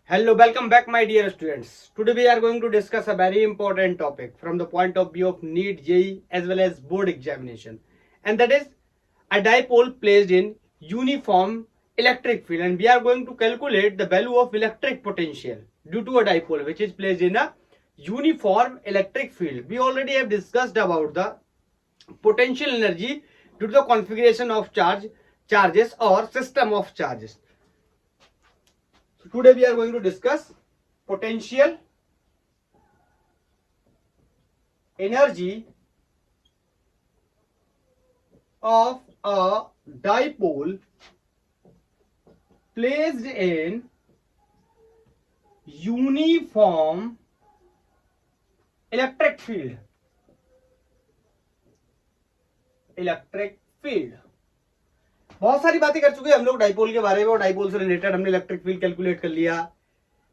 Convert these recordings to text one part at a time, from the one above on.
Hello, welcome back, my dear students. Today we are going to discuss a very important topic from the point of view of NEET, JEE as well as board examination, and that is a dipole placed in uniform electric field, and we are going to calculate the value of electric potential due to a dipole which is placed in a uniform electric field. We already have discussed about the potential energy due to the configuration of charges or system of charges. Today we are going to discuss potential energy of a dipole placed in uniform electric field. बहुत सारी बातें कर चुके हैं हम लोग dipole के बारे में, और डाइपोल से रिलेटेड हमने इलेक्ट्रिक फील्ड कैलकुलेट कर लिया,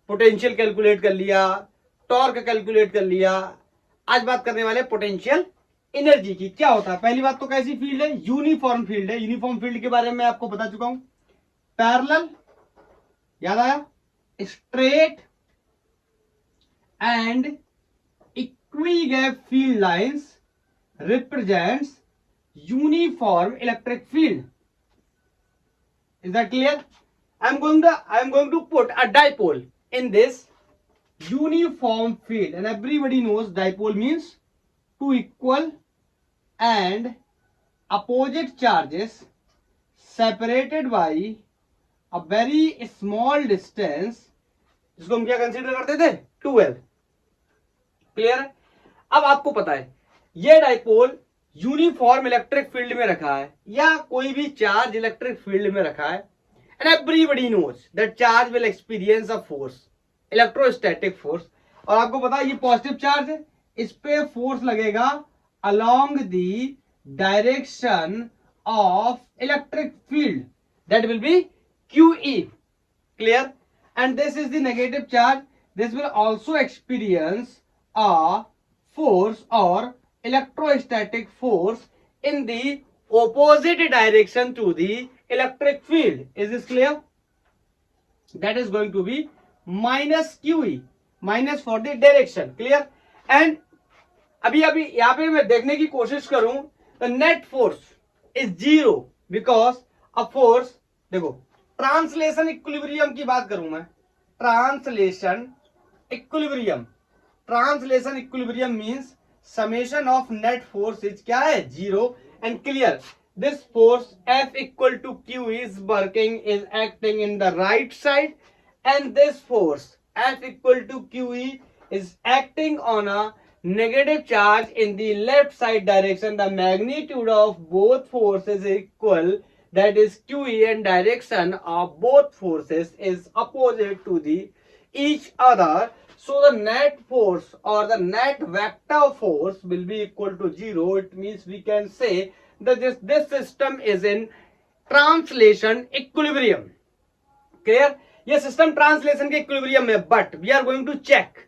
पोटेंशियल कैलकुलेट कर लिया, टॉर्क कैलकुलेट कर लिया। आज बात करने वाले पोटेंशियल एनर्जी की। क्या होता है? पहली बात तो कैसी फील्ड है? यूनिफॉर्म फील्ड है। यूनिफॉर्म फील्ड के बारे में आपको बता चुका हूं। पैरेलल, याद आया? Straight and equigap field lines represents uniform electric field. Is that clear? I am going to put a dipole in this uniform field, and everybody knows dipole means two equal and opposite charges separated by a very small distance, जिसको हम क्या consider करते थे? 12. Clear? अब आपको पता है ये डाइपोल यूनिफॉर्म इलेक्ट्रिक फील्ड में रखा है या कोई भी चार्ज इलेक्ट्रिक फील्ड में रखा है, and everybody knows that charge will experience a force, electrostatic force. और आपको पता है ये पॉजिटिव चार्ज है, इस पे फोर्स लगेगा along the direction of electric field, that will B QE. Clear? And this is the negative charge, this will also experience a force और electrostatic force in the opposite direction to the electric field. Is this clear? That is going to be minus QE, minus for the direction. Clear? And अभी यहाँ पे मैं देखने की कोशिश करूं, the net force is 0 because a force, देखो translation equilibrium की बात करूं मैं, translation equilibrium means summation of net force is क्या है? 0. and clear, this force F equal to Q is acting in the right side, and this force F equal to QE is acting on a negative charge in the left side direction. The magnitude of both forces is equal, that is QE, and direction of both forces is opposite to the each other. So the net force or the net vector force will be equal to 0. It means we can say that this system is in translation equilibrium. Clear? ये system translation के equilibrium में, but we are going to check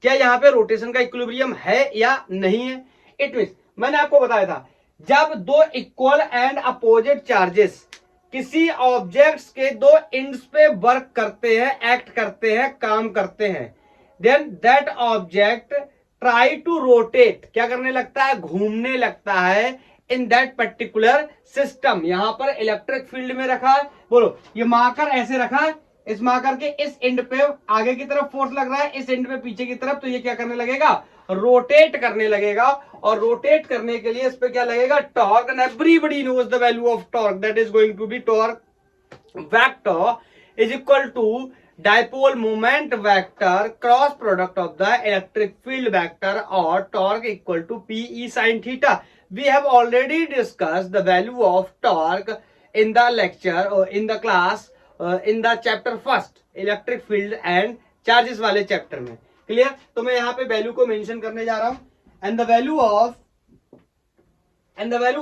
क्या यहाँ पे rotation का equilibrium है या नहीं है। इट मीन्स मैंने आपको बताया था, जब दो इक्वल एंड अपोजिट चार्जेस किसी ऑब्जेक्ट्स के दो एंड्स पे वर्क करते हैं, एक्ट करते हैं, काम करते हैं, then that object try to rotate, क्या करने लगता है? घूमने लगता है in that particular system. यहां पर इलेक्ट्रिक फील्ड में रखा है, बोलो ये मार्कर ऐसे रखा है, इस मार्कर के इस एंड पे आगे की तरफ फोर्स लग रहा है, इस एंड पे पीछे की तरफ, तो ये क्या करने लगेगा? रोटेट करने लगेगा, और रोटेट करने के लिए इस पे क्या लगेगा? Torque. And everybody knows the value of torque, that is going to be torque vector is equal to dipole moment vector cross product of the electric field vector, or torque equal to PE sin theta. We have already discussed the value of torque in the lecture or in the class in the chapter first, electric field and charges वाले chapter में। Clear? तो मैं यहाँ पे value को mention करने जा रहा हूं, and the value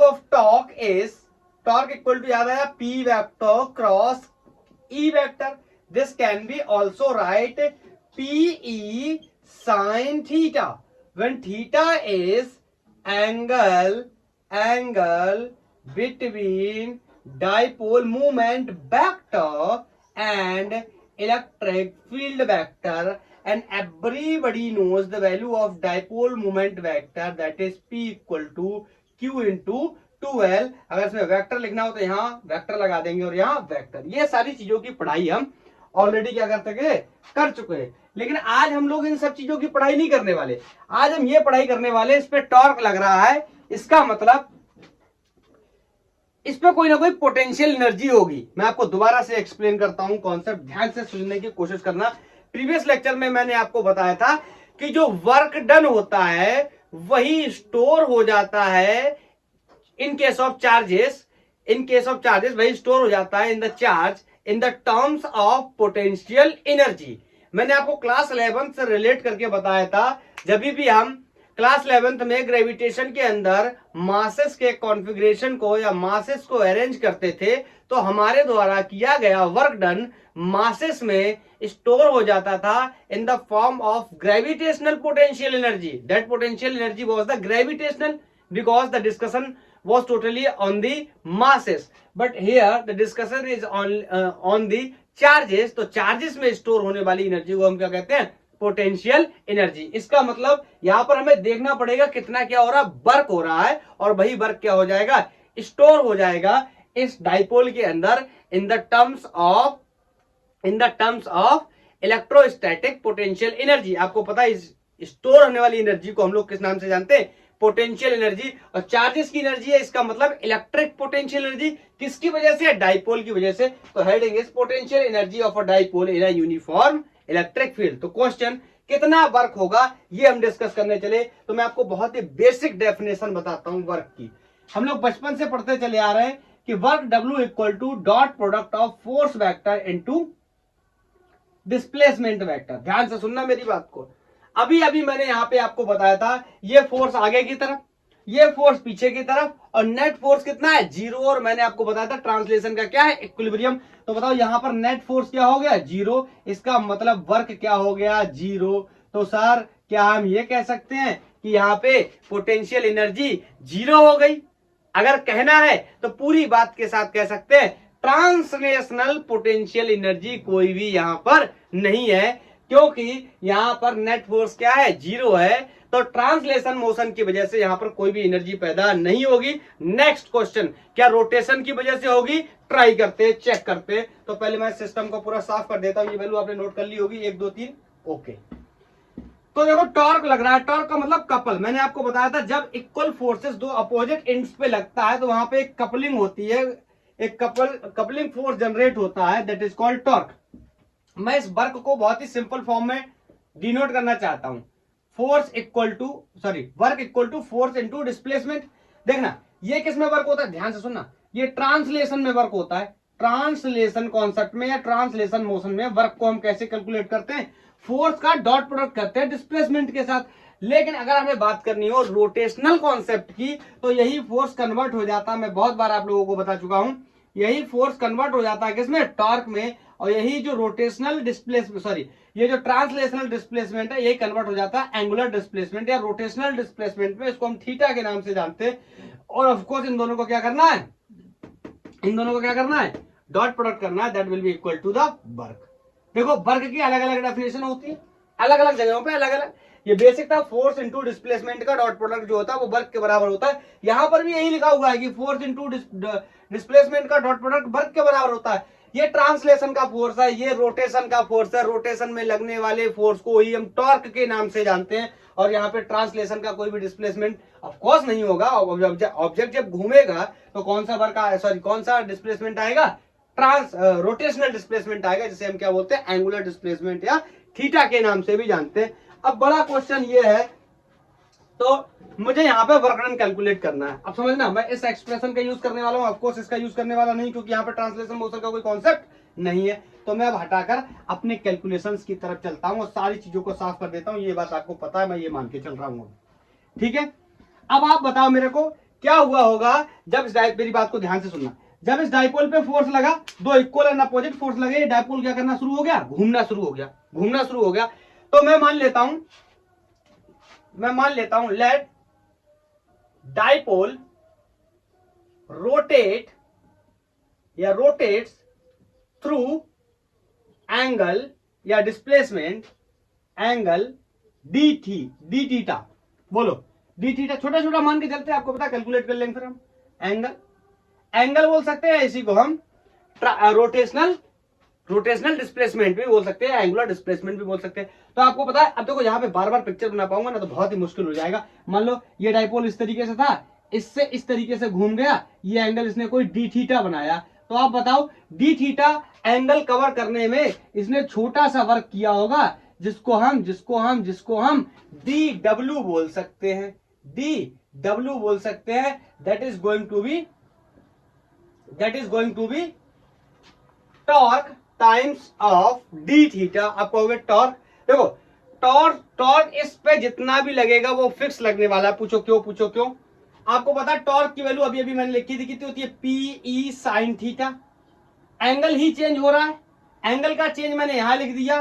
of torque is, torque equal to याद आया, P vector cross E vector. This can be also write PE sin theta, when theta is angle between dipole moment vector and electric field vector and everybody knows the value of dipole moment vector, that is P equal to Q into 2L। अगर इसमें vector लिखना हो तो यहाँ vector लगा देंगे और यहाँ वेक्टर। ये सारी चीजों की पढ़ाई हम ऑलरेडी क्या कर सके, कर चुके हैं। लेकिन आज हम लोग इन सब चीजों की पढ़ाई नहीं करने वाले। आज हम ये पढ़ाई करने वाले, इस पे टॉर्क लग रहा है, इसका मतलब इस पे कोई ना कोई पोटेंशियल एनर्जी होगी। मैं आपको दोबारा से एक्सप्लेन करता हूं, कॉन्सेप्ट ध्यान से सुनने की कोशिश करना। प्रीवियस लेक्चर में मैंने आपको बताया था कि जो वर्क डन होता है वही स्टोर हो जाता है इन केस ऑफ चार्जेस, वही स्टोर हो जाता है in the charge in the terms of potential energy. मैंने आपको क्लास 11 से रिलेट करके बताया था, जब भी हम क्लास 11th में ग्रेविटेशन के अंदर मासेस के कॉन्फ़िगरेशन को या मासेस को अरेंज करते थे, तो हमारे द्वारा किया गया वर्क डन मासेस में स्टोर हो जाता था in the form of gravitational potential energy. That potential energy was the gravitational, because the discussion was totally on the masses, but here the discussion is on the charges। तो charges में store होने वाली energy को हम क्या कहते हैं, potential energy. इसका मतलब यहां पर हमें देखना पड़ेगा कितना क्या हो रहा है, वर्क हो रहा है, और वही वर्क क्या हो जाएगा, स्टोर हो जाएगा इस डाइपोल के अंदर in the terms of electrostatic potential energy. आपको पता है इस स्टोर होने वाली एनर्जी को हम लोग किस नाम से जानते हैं, पोटेंशियल एनर्जी। और चार्जेस की एनर्जी है, इसका मतलब इलेक्ट्रिक पोटेंशियल एनर्जी। किसकी वजह से, डाइपोल की वजह से। तो heading is potential energy of a dipole in a uniform electric field. तो क्वेश्चन कितना वर्क होगा ये हम डिस्कस करने चले। तो मैं आपको बहुत ही बेसिक डेफिनेशन बताता हूं वर्क की। हम लोग बचपन से पढ़ते चले आ रहे हैं कि work W equal to dot product of force vector into displacement vector. ध्यान से सुनना मेरी बात को। अभी अभी मैंने यहां पे आपको बताया था, ये फोर्स आगे की तरफ, ये फोर्स पीछे की तरफ, और नेट फोर्स कितना है, 0। और मैंने आपको बताया था ट्रांसलेशन का क्या है, इक्विलिब्रियम। तो बताओ यहां पर नेट फोर्स क्या हो गया, 0। इसका मतलब वर्क क्या हो गया, 0। तो सर क्या हम ये कह सकते हैं कि यहाँ पे पोटेंशियल एनर्जी 0 हो गई? अगर कहना है तो पूरी बात के साथ कह सकते हैं ट्रांसलेशनल पोटेंशियल एनर्जी कोई भी यहां पर नहीं है, क्योंकि यहां पर नेट फोर्स क्या है, 0 है। तो ट्रांसलेशन मोशन की वजह से यहां पर कोई भी एनर्जी पैदा नहीं होगी। नेक्स्ट क्वेश्चन, क्या रोटेशन की वजह से होगी? ट्राई करते, चेक करते। तो पहले मैं सिस्टम को पूरा साफ कर देता हूं। ये वैल्यू आपने नोट कर ली होगी, 1 2 3, ओके। तो देखो टॉर्क लग रहा है, टॉर्क का मतलब कपल। मैंने आपको बताया था जब इक्वल फोर्सेस दो अपोजिट एंड्स पे लगता है तो वहां पे एक कपलिंग होती है, एक कपलिंग फोर्स जनरेट होता है, दैट इज कॉल्ड टॉर्क। मैं इस वर्क को बहुत ही सिंपल फॉर्म में डिनोट करना चाहता हूं। Work equal to force into displacement. देखना ये किस में वर्क होता है, ध्यान से सुनना, ये ट्रांसलेशन में वर्क होता है। ट्रांसलेशन कॉन्सेप्ट में या ट्रांसलेशन मोशन में वर्क को हम कैसे कैलकुलेट करते हैं, फोर्स का डॉट प्रोडक्ट करते हैं डिस्प्लेसमेंट के साथ। लेकिन अगर हमें बात करनी हो रोटेशनल कॉन्सेप्ट की, तो यही फोर्स कन्वर्ट हो जाता है, मैं बहुत बार आप लोगों को बता चुका हूं, यही फोर्स कन्वर्ट हो जाता है किसमें, टॉर्क में। और यही जो रोटेशनल डिस्प्लेसमेंट, ये जो ट्रांसलेशनल डिस्प्लेसमेंट है, यही कन्वर्ट हो जाता है एंगुलर डिस्प्लेसमेंट या रोटेशनल डिस्प्लेसमेंट में। इसको हम थीटा के नाम से जानते हैं। और ऑफ कोर्स इन दोनों को क्या करना है, डॉट प्रोडक्ट करना है, that will be equal to the work. देखो वर्क की अलग अलग डेफिनेशन होती है, अलग अलग जगहों पे अलग अलग। ये बेसिक था, फोर्स इंटू डिस्प्लेसमेंट का डॉट प्रोडक्ट जो होता है वो वर्क के बराबर होता है। यहां पर भी यही लिखा हुआ है कि फोर्स इंटू डिस्प्लेसमेंट का डॉट प्रोडक्ट वर्क के बराबर होता है। ये ट्रांसलेशन का फोर्स है, ये रोटेशन का फोर्स है। रोटेशन में लगने वाले फोर्स को ही हम टॉर्क के नाम से जानते हैं। और यहाँ पे ट्रांसलेशन का कोई भी डिस्प्लेसमेंट ऑफ कोर्स नहीं होगा। ऑब्जेक्ट जब घूमेगा तो कौन सा डिस्प्लेसमेंट आएगा, रोटेशनल डिस्प्लेसमेंट आएगा, जिसे हम क्या बोलते हैं, एंगुलर डिस्प्लेसमेंट या थीटा के नाम से भी जानते हैं। अब बड़ा क्वेश्चन ये है, तो मुझे यहाँ पे वर्क डन कैलकुलेट करना है। अब समझना, मैं इस एक्सप्रेशन का यूज करने वाला हूँ, ऑफ कोर्स इसका यूज करने वाला नहीं, क्योंकि यहाँ पे ट्रांसलेशन मोशन का कोई कॉन्सेप्ट नहीं है। तो मैं अब हटाकर अपने कैलकुलेशंस की तरफ चलता हूँ और सारी चीजों को साफ कर देता हूँ। ये बात आपको पता है, मैं ये मान के चल रहा हूँ, ठीक है। अब आप बताओ मेरे को क्या हुआ होगा जब मेरी बात को ध्यान से सुनना। जब इस डाइपोल पे फोर्स लगा, दो इक्वल एंड अपोजिट फोर्स लगे, डाइपोल क्या करना शुरू हो गया, घूमना शुरू हो गया। तो मैं मान लेता हूं let dipole rotates through angle या डिस्प्लेसमेंट एंगल डी थीटा। बोलो डी थीटा, छोटा छोटा मान के चलते हैं, आपको पता कैलकुलेट कर लेंगे फिर हम। एंगल बोल सकते हैं इसी को हम रोटेशनल डिस्प्लेसमेंट भी बोल सकते हैं, एंगुलर डिस्प्लेसमेंट भी बोल सकते हैं। तो आपको पता है, अब देखो यहाँ पे बार बार पिक्चर बना पाऊंगा ना तो बहुत ही मुश्किल हो जाएगा। मान लो ये डाइपोल इस तरीके से था, इससे इस तरीके से घूम गया, ये एंगल इसने कोई डी थीटा बनाया, तो आप बताओ डी थीटा एंगल कवर करने में इसने छोटा सा वर्क किया होगा, जिसको हम डी डब्ल्यू बोल सकते हैं, डी डब्ल्यू बोल सकते हैं। That is going to be torque times of d theta. आप कहोगे टॉर्क, देखो टॉर्क इस पे जितना भी लगेगा वो फिक्स लगने वाला है। पूछो क्यों? आपको पता है टॉर्क की वैल्यू अभी मैंने लिखी थी, कितनी होती है, P E sine theta. Angle ही चेंज हो रहा है, एंगल का चेंज मैंने यहां लिख दिया।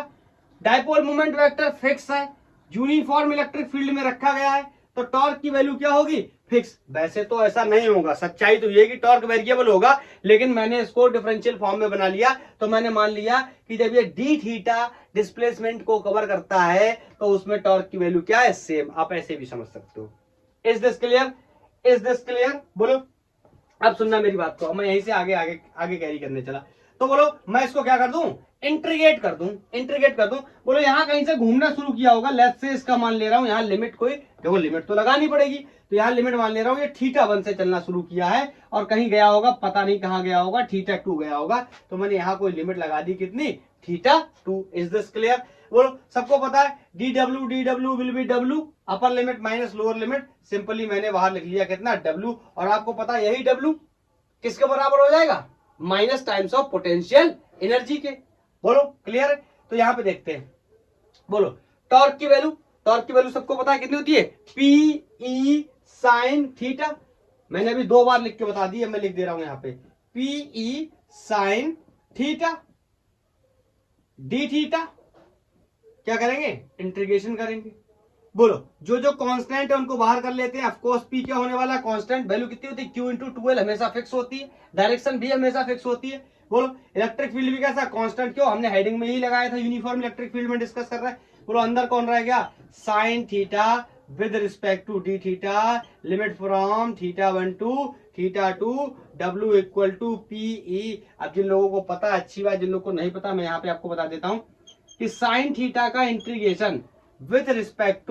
डाइपोल मोमेंट वेक्टर फिक्स है, यूनिफॉर्म इलेक्ट्रिक फील्ड में रखा गया है, तो टॉर्क की वैल्यू क्या होगी, फिक्स। वैसे तो ऐसा नहीं होगा, सच्चाई तो ये कि टॉर्क वेरिएबल होगा, लेकिन मैंने इसको डिफरेंशियल फॉर्म में बना लिया। तो मैंने मान लिया कि जब ये डी थीटा डिस्प्लेसमेंट को कवर करता है तो उसमें टॉर्क की वैल्यू क्या है, सेम। आप ऐसे भी समझ सकते हो। Is this clear? बोलो, अब सुनना मेरी बात को। मैं यहीं से आगे कैरी करने चला, तो बोलो मैं इसको क्या कर दूं, इंट्रीगेट कर दूं। बोलो यहाँ कहीं से घूमना शुरू किया होगा, लेफ्ट से इसका मान ले रहा हूं, यहाँ लिमिट कोई, देखो लिमिट तो लगानी पड़ेगी, तो यहाँ लिमिट मान ले रहा हूं, ये θ1 से चलना शुरू किया है और कहीं गया होगा, पता नहीं कहां गया होगा, θ2 गया होगा, तो मैंने यहाँ कोई लिमिट लगा दी, कितनी, θ2। Is this clear? बोलो, सबको पता है d W will be W, upper limit minus lower limit, simply मैंने बाहर लिख लिया कितना, डब्ल्यू। और आपको पता है यही डब्ल्यू किसके बराबर हो जाएगा, minus times of potential energy के। बोलो क्लियर है? तो यहां पे देखते हैं, बोलो टॉर्क की वैल्यू सबको पता है कितनी होती है, पी ई साइन थीटा। मैंने अभी 2 बार लिख के बता दी है, मैं लिख दे रहा हूं यहां पे, P E sine theta D theta. क्या करेंगे, इंटीग्रेशन करेंगे। बोलो जो कांस्टेंट है उनको बाहर कर लेते हैं। ऑफ कोर्स पी क्या होने वाला है, कांस्टेंट वैल्यू कितनी होती है, क्यू इंटू 2l हमेशा फिक्स होती है, डायरेक्शन भी हमेशा फिक्स होती है। बोलो इलेक्ट्रिक फील्ड भी कैसा, कांस्टेंट। क्यों, हमने हेडिंग में ही लगाया था, यूनिफॉर्म इलेक्ट्रिक फील्ड में डिस्कस कर रहा है। बोलो अंदर कौन रह गया, sine theta with respect to d theta, limit from θ1 to θ2, W equal to PE. अब जिन लोगों को पता है अच्छी बात, जिन लोगों को नहीं पता मैं यहाँ पे आपको बता देता हूं कि साइन थीटा का integration with respect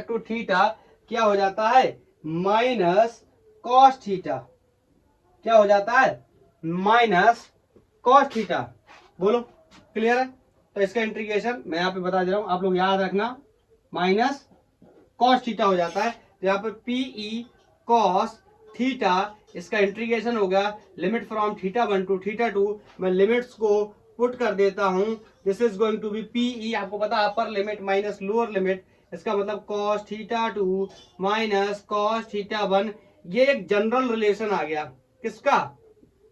to theta क्या हो जाता है, माइनस कॉस थीटा। क्या हो जाता है, माइनस कॉस थीटा। बोलो क्लियर है? तो इसका इंटीग्रेशन मैं यहाँ पे बता दे रहा हूं, आप लोग याद रखना, माइनस कॉस थीटा हो जाता है। तो यहाँ पे पीई कॉस थीटा, इसका इंटीग्रेशन हो गया लिमिट फ्रॉम θ1 टू θ2। मैं लिमिट्स को पुट कर देता हूं, this is going to be PE, आपको पता है upper limit minus lower limit, इसका मतलब cos θ2 माइनस cos θ1। ये एक जनरल रिलेशन आ गया, किसका,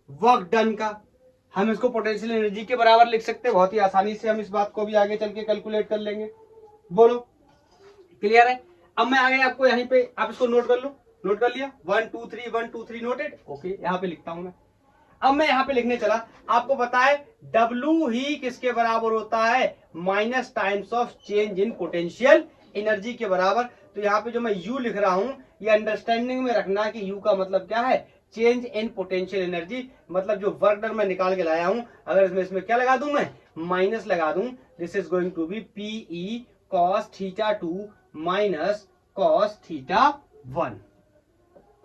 वर्क डन का। हम इसको पोटेंशियल एनर्जी के बराबर लिख सकते हैं, बहुत ही आसानी से हम इस बात को भी आगे चल के कैलकुलेट कर लेंगे। बोलो क्लियर है? अब मैं आगे आपको यहीं पे, आप इसको नोट कर लो, नोट कर लिया, 1 2 3 नोटेड, ओके। यहाँ पे लिखता हूं मैं। अब मैं यहाँ पे लिखने चला, आपको पता है W ही किसके बराबर होता है, minus times of change in potential energy के बराबर। तो यहाँ पे जो मैं U लिख रहा हूं, ये अंडरस्टैंडिंग में रखना है कि U का मतलब क्या है, चेंज इन पोटेंशियल एनर्जी। मतलब जो वर्क डन मैं निकाल के लाया हूं, अगर इसमें क्या लगा दूं, मैं माइनस लगा दूं, this is going to be PE cos θ2 minus cos θ1,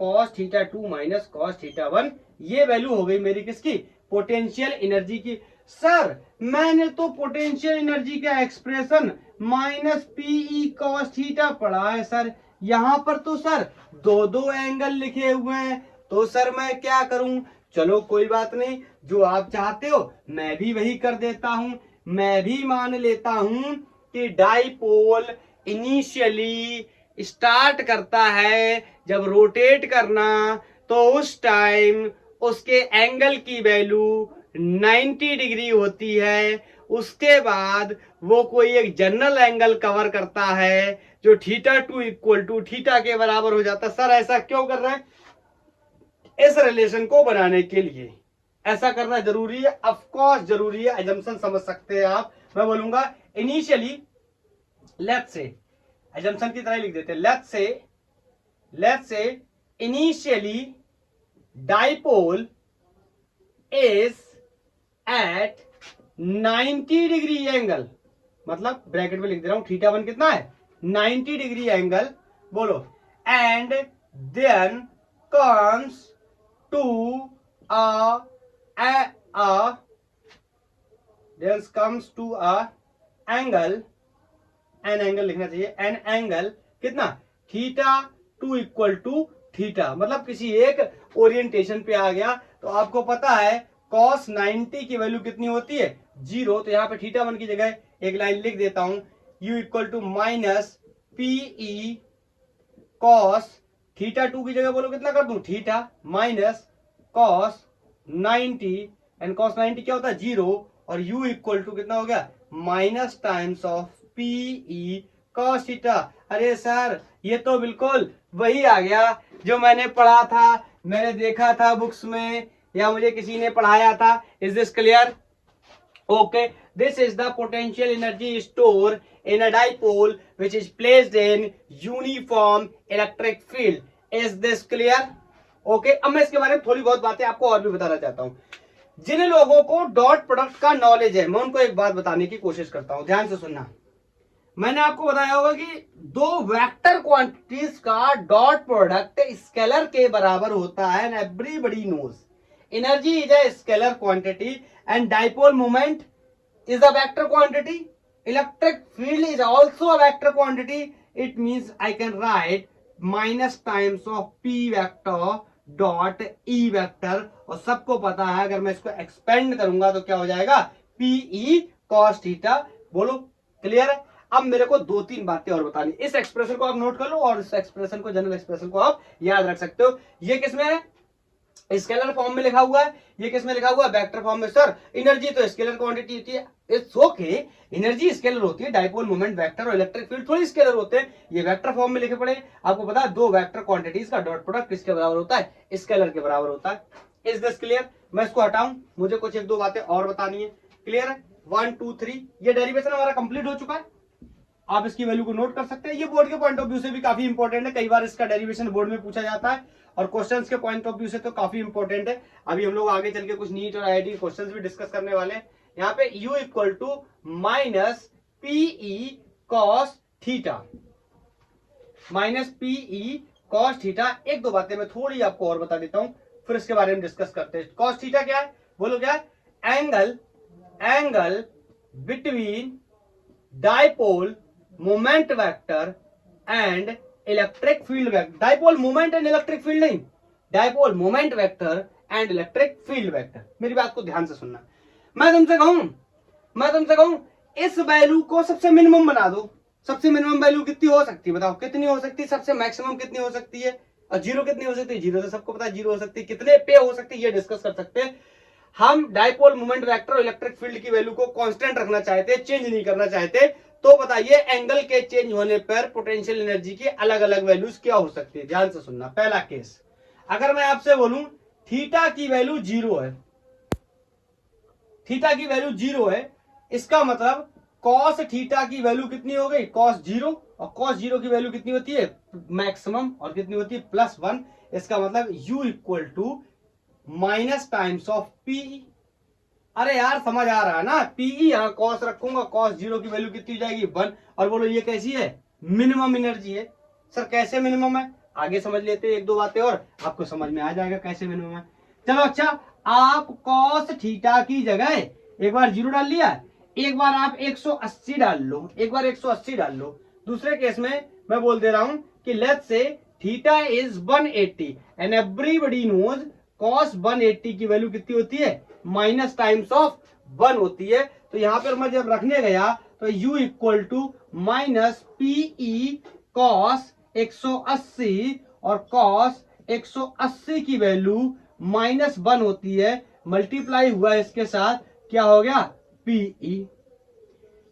cos θ2 minus cos θ1। ये वैल्यू हो गई मेरी किसकी, पोटेंशियल एनर्जी की। सर मैंने तो पोटेंशियल एनर्जी का expression minus PE cos theta पढ़ा है सर, यहां पर तो सर दो एंगल लिखे हुए हैं, तो सर मैं क्या करूं। चलो कोई बात नहीं, जो आप चाहते हो मैं भी वही कर देता हूं। मैं भी मान लेता हूं कि डाइपोल इनिशियली स्टार्ट करता है जब रोटेट करना, तो उस टाइम उसके एंगल की वैल्यू 90 डिग्री होती है। उसके बाद वो कोई एक जनरल एंगल कवर करता है जो θ2 इक्वल टू थीटा के बराबर हो जाता है। सर ऐसा क्यों कर रहे हैं, इस रिलेशन को बनाने के लिए, ऐसा करना जरूरी है, ऑफ कोर्स जरूरी है, एजम्पशन समझ सकते हैं आप। मैं बोलूंगा इनिशियली, लेट्स से, एजम्पशन की तरह लिख देते हैं, let's say initially dipole is at 90 degree angle, मतलब ब्रैकेट में लिख दे रहा हूं, थीटा 1 कितना है 90 डिग्री एंगल, बोलो, and then comes to angle, an angle लिखना चाहिए, एन एंगल कितना थीटा 2 इक्वल टू थीटा, मतलब किसी एक ओरिएंटेशन पे आ गया। तो आपको पता है cos 90 की वैल्यू कितनी होती है 0, तो यहाँ पे थीटा 1 की जगह एक लाइन लिख देता हूं, u equal to minus PE cos theta 2 की जगह बोलो कितना कर दूं theta minus cos 90, and cos 90 क्या होता है 0, और u इक्वल टू कितना हो गया minus times of PE cos theta. अरे सर ये तो बिल्कुल वही आ गया जो मैंने पढ़ा था, मैंने देखा था बुक्स में, या मुझे किसी ने पढ़ाया था। Is this clear? Okay, this is the potential energy stored in a dipole which is placed in uniform electric field. Is this clear? Okay, अब मैं इसके बारे में थोड़ी बहुत बातें आपको और भी बताना चाहता हूं। जिन लोगों को डॉट प्रोडक्ट का नॉलेज है, मैं उनको एक बात बताने की कोशिश करता हूं, ध्यान से सुनना। मैंने आपको बताया होगा कि दो वेक्टर क्वांटिटीज का डॉट प्रोडक्ट स्केलर के बराबर होता है, and everybody knows energy is a scalar quantity and dipole moment is a vector quantity. Electric field is also a vector quantity. It means I can write minus times of p vector dot e vector, और सबको पता है अगर मैं इसको expand करूंगा तो क्या हो जाएगा p e cos थीटा। बोलो क्लियर है? अब मेरे को दो तीन बातें और बतानी, इस एक्सप्रेशन को आप नोट कर लो और इस एक्सप्रेशन को, जनरल एक्सप्रेशन को आप याद रख सकते हो। ये किसमें है? स्केलर फॉर्म में लिखा हुआ है। ये किस में लिखा हुआ है? वेक्टर फॉर्म में। सर एनर्जी तो स्केलर क्वांटिटी होती है, इट्स ओके, एनर्जी स्केलर होती है, डाइपोल मोमेंट वेक्टर और इलेक्ट्रिक फील्ड थोड़ी स्केलर होते हैं। ये वेक्टर फॉर्म में लिखे पड़े। आपको पता है दो वेक्टर क्वांटिटीज का डॉट प्रोडक्ट किसके बराबर होता है? स्केलर के बराबर होता है। Is this clear? मैं इसको हटाऊं, मुझे कुछ एक दो बातें और बतानी है। क्लियर है? 1 2 3 ये डेरिवेशन हमारा कंप्लीट हो चुका है। आप इसकी वैल्यू को नोट कर सकते हैं। ये बोर्ड के पॉइंट ऑफ व्यू से भी काफी इंपॉर्टेंट है, कई बार इसका डेरिवेशन बोर्ड में पूछा जाता है, और क्वेश्चंस के पॉइंट ऑफ व्यू से तो काफी इंपॉर्टेंट है। अभी हम लोग आगे चल के कुछ नीट और आईआईटी के क्वेश्चंस भी डिस्कस करने वाले हैं। यहाँ पे u equal to minus PE cos theta, minus PE cos theta. एक दो बातें मैं थोड़ी आपको और बता देता हूं, फिर इसके बारे में डिस्कस करते हैं। कॉस थीटा क्या है? बोलो क्या है? Angle between dipole moment vector and electric field vector. Dipole moment and electric field नहीं, dipole moment vector and electric field vector. मेरी बात को ध्यान से सुनना। मैं तुमसे कहूं इस वैल्यू को सबसे मिनिमम बना दो। सबसे मिनिमम वैल्यू कितनी हो सकती है? बताओ कितनी हो सकती है? सबसे मैक्सिमम कितनी हो सकती है? और जीरो कितनी हो सकती है? जीरो से सबको पता है जीरो हो सकती है। कितने पे हो सकती है ये डिस्कस कर सकते हैं हम। डाइपोल मोमेंट वेक्टर और इलेक्ट्रिक फील्ड की वैल्यू को कांस्टेंट रखना चाहते, चेंज नहीं करना चाहते, तो बताइए एंगल के चेंज होने पर पोटेंशियल एनर्जी की अलग अलग वैल्यूज क्या हो सकती है? ध्यान से सुनना। पहला केस, अगर मैं आपसे बोलूं थीटा की वैल्यू 0 है, थीटा की वैल्यू 0 है, इसका मतलब कॉस थीटा की वैल्यू कितनी हो गई? कॉस 0, और कॉस 0 की वैल्यू कितनी होती है? मैक्सिमम, और कितनी होती है? +1। इसका मतलब u equal to minus times of P. अरे यार समझ आ रहा है ना? पीई यहां कॉस रखूंगा, कॉस 0 की वैल्यू कितनी हो जाएगी? 1। और बोलो ये कैसी है? मिनिमम एनर्जी है। सर कैसे मिनिमम है? आगे समझ लेते हैं, एक दो बातें और आपको समझ में आ जाएगा कैसे मिनिमम है। चलो अच्छा, आप कॉस थीटा की जगह एक बार 0 डाल लिया, एक बार आप 180 डाल लो, एक बार 180 डाल लो। दूसरे केस में मैं बोल दे रहा हूं कि let's say theta is 180 and everybody knows cos 180 की वैल्यू कितनी होती है? माइनस टाइम्स ऑफ 1 होती है। तो यहां पर मैं जब रखने गया तो u equal to minus PE cos 180, और कॉस 180 की वैल्यू -1 होती है, मल्टीप्लाई हुआ इसके साथ, क्या हो गया? पीई।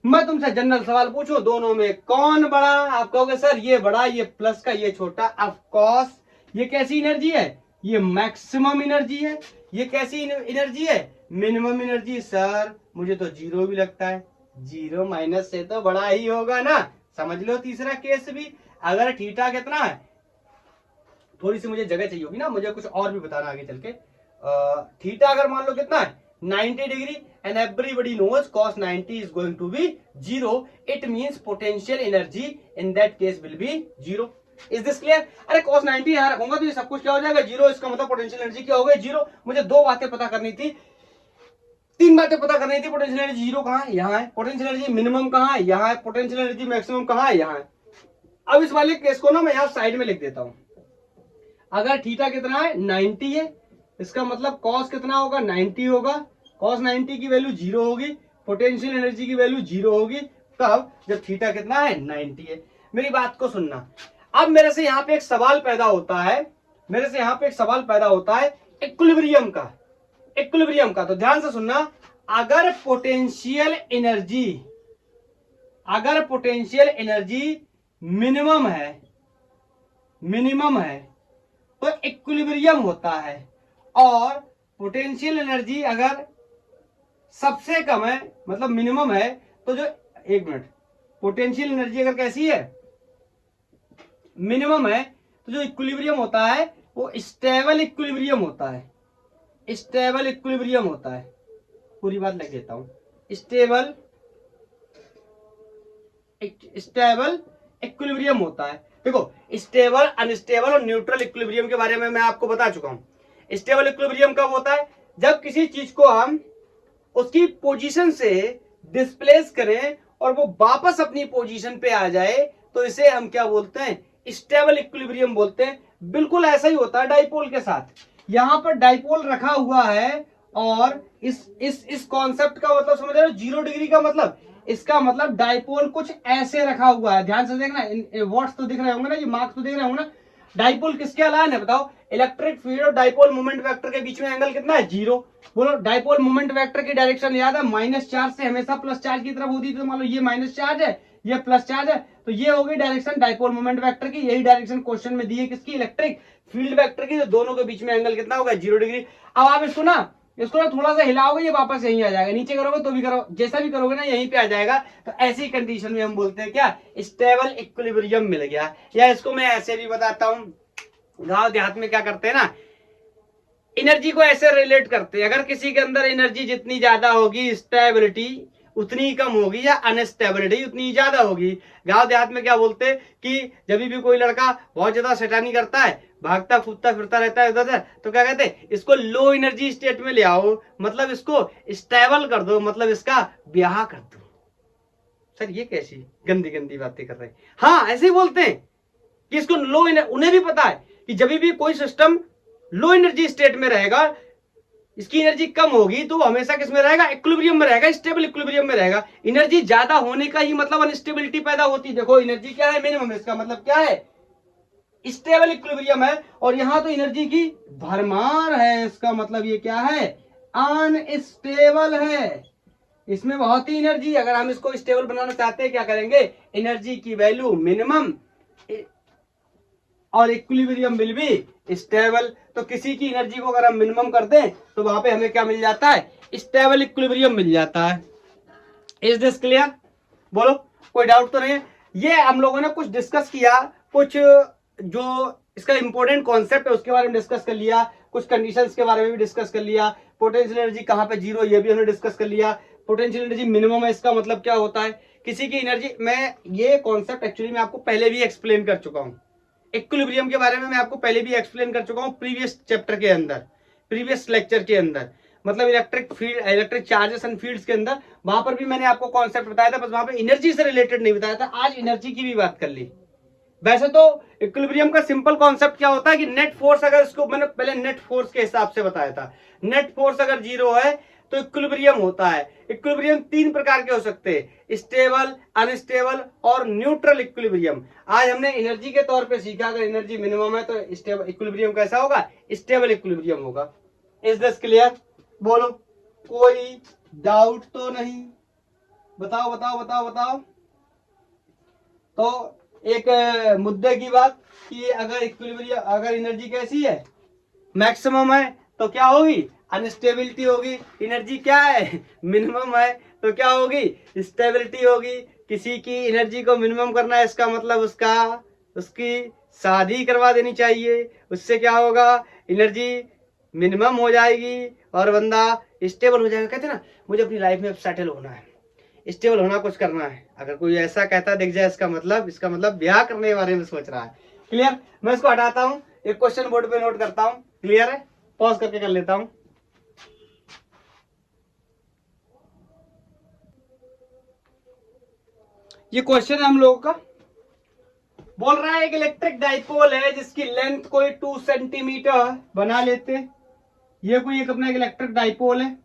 मैं तुमसे जनरल सवाल पूछूं, दोनों में कौन बड़ा? आप कहोगे सर ये बड़ा, ये प्लस का, ये छोटा। ऑफ कोर्स ये कैसी एनर्जी है? ये मैक्सिमम एनर्जी है। ये कैसी एनर्जी है? Minimum energy. सर मुझे तो जीरो भी लगता है। जीरो माइनस से तो बड़ा ही होगा ना। समझ लो तीसरा केस भी। अगर थीटा कितना है, थोड़ी सी मुझे जगह चाहिए होगी ना, मुझे कुछ और भी बताना आगे चल के। थीटा अगर मान लो कितना है 90 degree and everybody knows cos 90 is going to be 0, it means potential energy in that case will be 0. Is this clear? अरे cos 90 यहाँ रखूंगा तो ये सब कुछ क्या हो जाएगा? 0। इसका मतलब पोटेंशियल एनर्जी क्या हो गई? 0। मुझे दो बातें पता करनी थी, तीन बातें पता करनी थी। पोटेंशियल एनर्जी 0 कहाँ है? यहाँ है। पोटेंशियल एनर्जी मिनिमम कहाँ है? यहाँ है। पोटेंशियल एनर्जी मैक्सिमम कहाँ है? यहाँ है। अब इस वाले केस को ना मैं यहाँ साइड में लिख देता हूं। अगर थीटा कितना है 90 है, इसका मतलब कॉस कितना होगा? 90 होगा। कॉस 90 की वैल्यू 0 होगी, पोटेंशियल एनर्जी की वैल्यू 0 होगी। कब? जब थीटा कितना है 90 है। मेरी बात को सुनना। अब मेरे से यहाँ पे एक सवाल पैदा होता है, इक्विलिब्रियम का। तो ध्यान से सुनना। अगर पोटेंशियल एनर्जी मिनिमम है तो इक्विलिब्रियम होता है, और पोटेंशियल एनर्जी अगर सबसे कम है मतलब मिनिमम है तो जो, एक मिनट, पोटेंशियल एनर्जी अगर कैसी है? मिनिमम है, तो जो इक्विलिब्रियम होता है वो स्टेबल इक्विलिब्रियम होता है। पूरी बात लिख देता हूं। स्टेबल इक्विलिब्रियम होता है। देखो, स्टेबल, अनस्टेबल और न्यूट्रल इक्विलिब्रियम के बारे में मैं आपको बता चुका हूं। स्टेबल इक्विलिब्रियम कब होता है? जब किसी चीज को हम उसकी पोजीशन से डिस्प्लेस करें और वो वापस अपनी पोजीशन पे आ जाए, तो इसे हम क्या बोलते हैं? स्टेबल इक्विलिब्रियम बोलते हैं। बिल्कुल ऐसा ही होता है डाइपोल के साथ। यहां पर डाइपोल रखा हुआ है, और इस कॉन्सेप्ट का मतलब समझ रहे हो? 0 डिग्री का मतलब, इसका मतलब डाइपोल कुछ ऐसे रखा हुआ है। ध्यान से देखना, वॉट्स तो दिख रहे होंगे ना, ये मार्क्स तो दिख रहे होंगे ना। डाइपोल किसके अलाइन है बताओ? इलेक्ट्रिक फील्ड और डाइपोल मोमेंट वेक्टर के बीच में एंगल कितना है? 0। बोलो, डाइपोल मोमेंट वेक्टर की डायरेक्शन याद है? माइनस चार्ज से हमेशा प्लस चार्ज की तरफ होती है। तो मान लो ये माइनस चार्ज है, ये प्लस चार्ज है, तो ये होगी डायरेक्शन डाइपोल मोमेंट वेक्टर की। यही डायरेक्शन क्वेश्चन में दी है किसकी? इलेक्ट्रिक फील्ड वेक्टर की। तो दोनों के बीच में एंगल कितना होगा? 0 डिग्री। अब आप इसको ना थोड़ा सा हिलाओगे, ये वापस यहीं आ जाएगा। नीचे करोगे तो भी करो, जैसा भी करोगे ना यहीं पे आ जाएगा। तो ऐसी कंडीशन में हम बोलते हैं क्या? स्टेबल इक्विलिब्रियम मिल गया। या इसको मैं ऐसे भी बताता हूं, गांव देहात में क्या करते हैं ना, एनर्जी को ऐसे रिलेट करते हैं। अगर किसी के अंदर एनर्जी जितनी ज्यादा होगी, स्टेबिलिटी उतनी कम होगी, या अनस्टेबिलिटी उतनी ज्यादा होगी। गांव देहात में क्या बोलते हैं कि जब भी कोई लड़का बहुत ज्यादा शैतानी करता है, भागता कूदता फिरता रहता है इधर उधर, तो क्या कहते हैं? इसको लो एनर्जी स्टेट में ले आओ, मतलब इसको स्टेबल कर दो, मतलब इसका ब्याह कर दो। सर ये कैसी गंदी गंदी बातें कर रहे हैं? हाँ, ऐसे ही बोलते हैं कि इसको लो, उन्हें भी पता है कि जब भी कोई सिस्टम लो एनर्जी स्टेट में रहेगा, इसकी एनर्जी कम होगी, तो हमेशा किस में रहेगा? इक्विलिब्रियम में रहेगा, स्टेबल इक्विलिब्रियम में रहेगा। एनर्जी ज्यादा होने का ही मतलब अनस्टेबिलिटी पैदा होती है। देखो, एनर्जी क्या है? मिनिमम। इसका मतलब क्या है? स्टेबल इक्विलिब्रियम है। और यहां तो एनर्जी की भरमार है, इसका मतलब ये क्या है? अनस्टेबल है। इसमें बहुत ही एनर्जी। अगर हम इसको स्टेबल बनाना चाहते हैं, क्या करेंगे? एनर्जी की वैल्यू मिनिमम और इक्विलिब्रियम विल बी स्टेबल। तो किसी की एनर्जी को अगर हम मिनिमम कर दें तो वहां पे हमें क्या मिल जाता है? स्टेबल इक्विलिब्रियम मिल जाता है। Is this clear? बोलो, कोई डाउट तो नहीं है? ये हम लोगों ने कुछ डिस्कस किया, कुछ जो इसका इंपॉर्टेंट कॉन्सेप्ट है उसके बारे में डिस्कस कर लिया, कुछ कंडीशंस के बारे में भी डिस्कस कर लिया। पोटेंशियल एनर्जी कहां पे 0, ये भी हमने डिस्कस कर लिया। पोटेंशियल एनर्जी मिनिमम है, इसका मतलब क्या होता है? किसी की एनर्जी, मैं ये कॉन्सेप्ट एक्चुअली मैं आपको पहले भी एक्सप्लेन कर चुका हूं। इक्विलिब्रियम के बारे में मैं आपको पहले भी एक्सप्लेन कर चुका हूं प्रीवियस चैप्टर के अंदर, प्रीवियस लेक्चर के अंदर, मतलब electric field, electric charges and fields के अंदर। वहां पर भी मैंने आपको कॉन्सेप्ट बताया था, बस वहां पर एनर्जी से रिलेटेड नहीं बताया था। आज एनर्जी की भी बात कर ली। वैसे तो इक्विलिब्रियम का सिंपल कॉन्सेप्ट क्या होता है कि नेट फोर्स, अगर इसको मैंने पहले नेट फोर्स के हिसाब से बताया था, नेट फोर्स अगर 0 है तो इक्विलिब्रियम होता है। इक्विलिब्रियम 3 प्रकार के हो सकते हैं, स्टेबल, अनस्टेबल और न्यूट्रल इक्विलिब्रियम। आज हमने एनर्जी के तौर पे सीखा, अगर एनर्जी मिनिमम है तो स्टेबल इक्विलिब्रियम कैसा होगा? स्टेबल इक्विलिब्रियम होगा। Is this clear? बोलो, कोई डाउट तो नहीं? बताओ बताओ बताओ बताओ। तो एक मुद्दे की बात कि अगर इक्विलिब्रियम, अगर एनर्जी कैसी है? मैक्सिमम है, तो क्या होगी? अनस्टेबिलिटी होगी, एनर्जी क्या है मिनिमम है, तो क्या होगी स्टेबिलिटी होगी। किसी की एनर्जी को मिनिमम करना है, इसका मतलब उसकी शादी करवा देनी चाहिए, उससे क्या होगा एनर्जी मिनिमम हो जाएगी और बंदा स्टेबल हो जाएगा। कहते हैं ना मुझे अपनी लाइफ में सेटल होना है, स्टेबल होना, कुछ करना है। अगर कोई ऐसा कहता दिख जाए इसका मतलब ब्याह करने के बारे में सोच रहा है। क्लियर। मैं इसको हटाता हूँ, एक क्वेश्चन बोर्ड पे नोट करता हूँ। क्लियर है, पॉज करके कर लेता हूँ। ये क्वेश्चन है हम लोगों का, बोल रहा है एक इलेक्ट्रिक डाइपोल है जिसकी लेंथ कोई 2 सेंटीमीटर बना लेते। ये कोई एक अपना एक इलेक्ट्रिक डाइपोल है,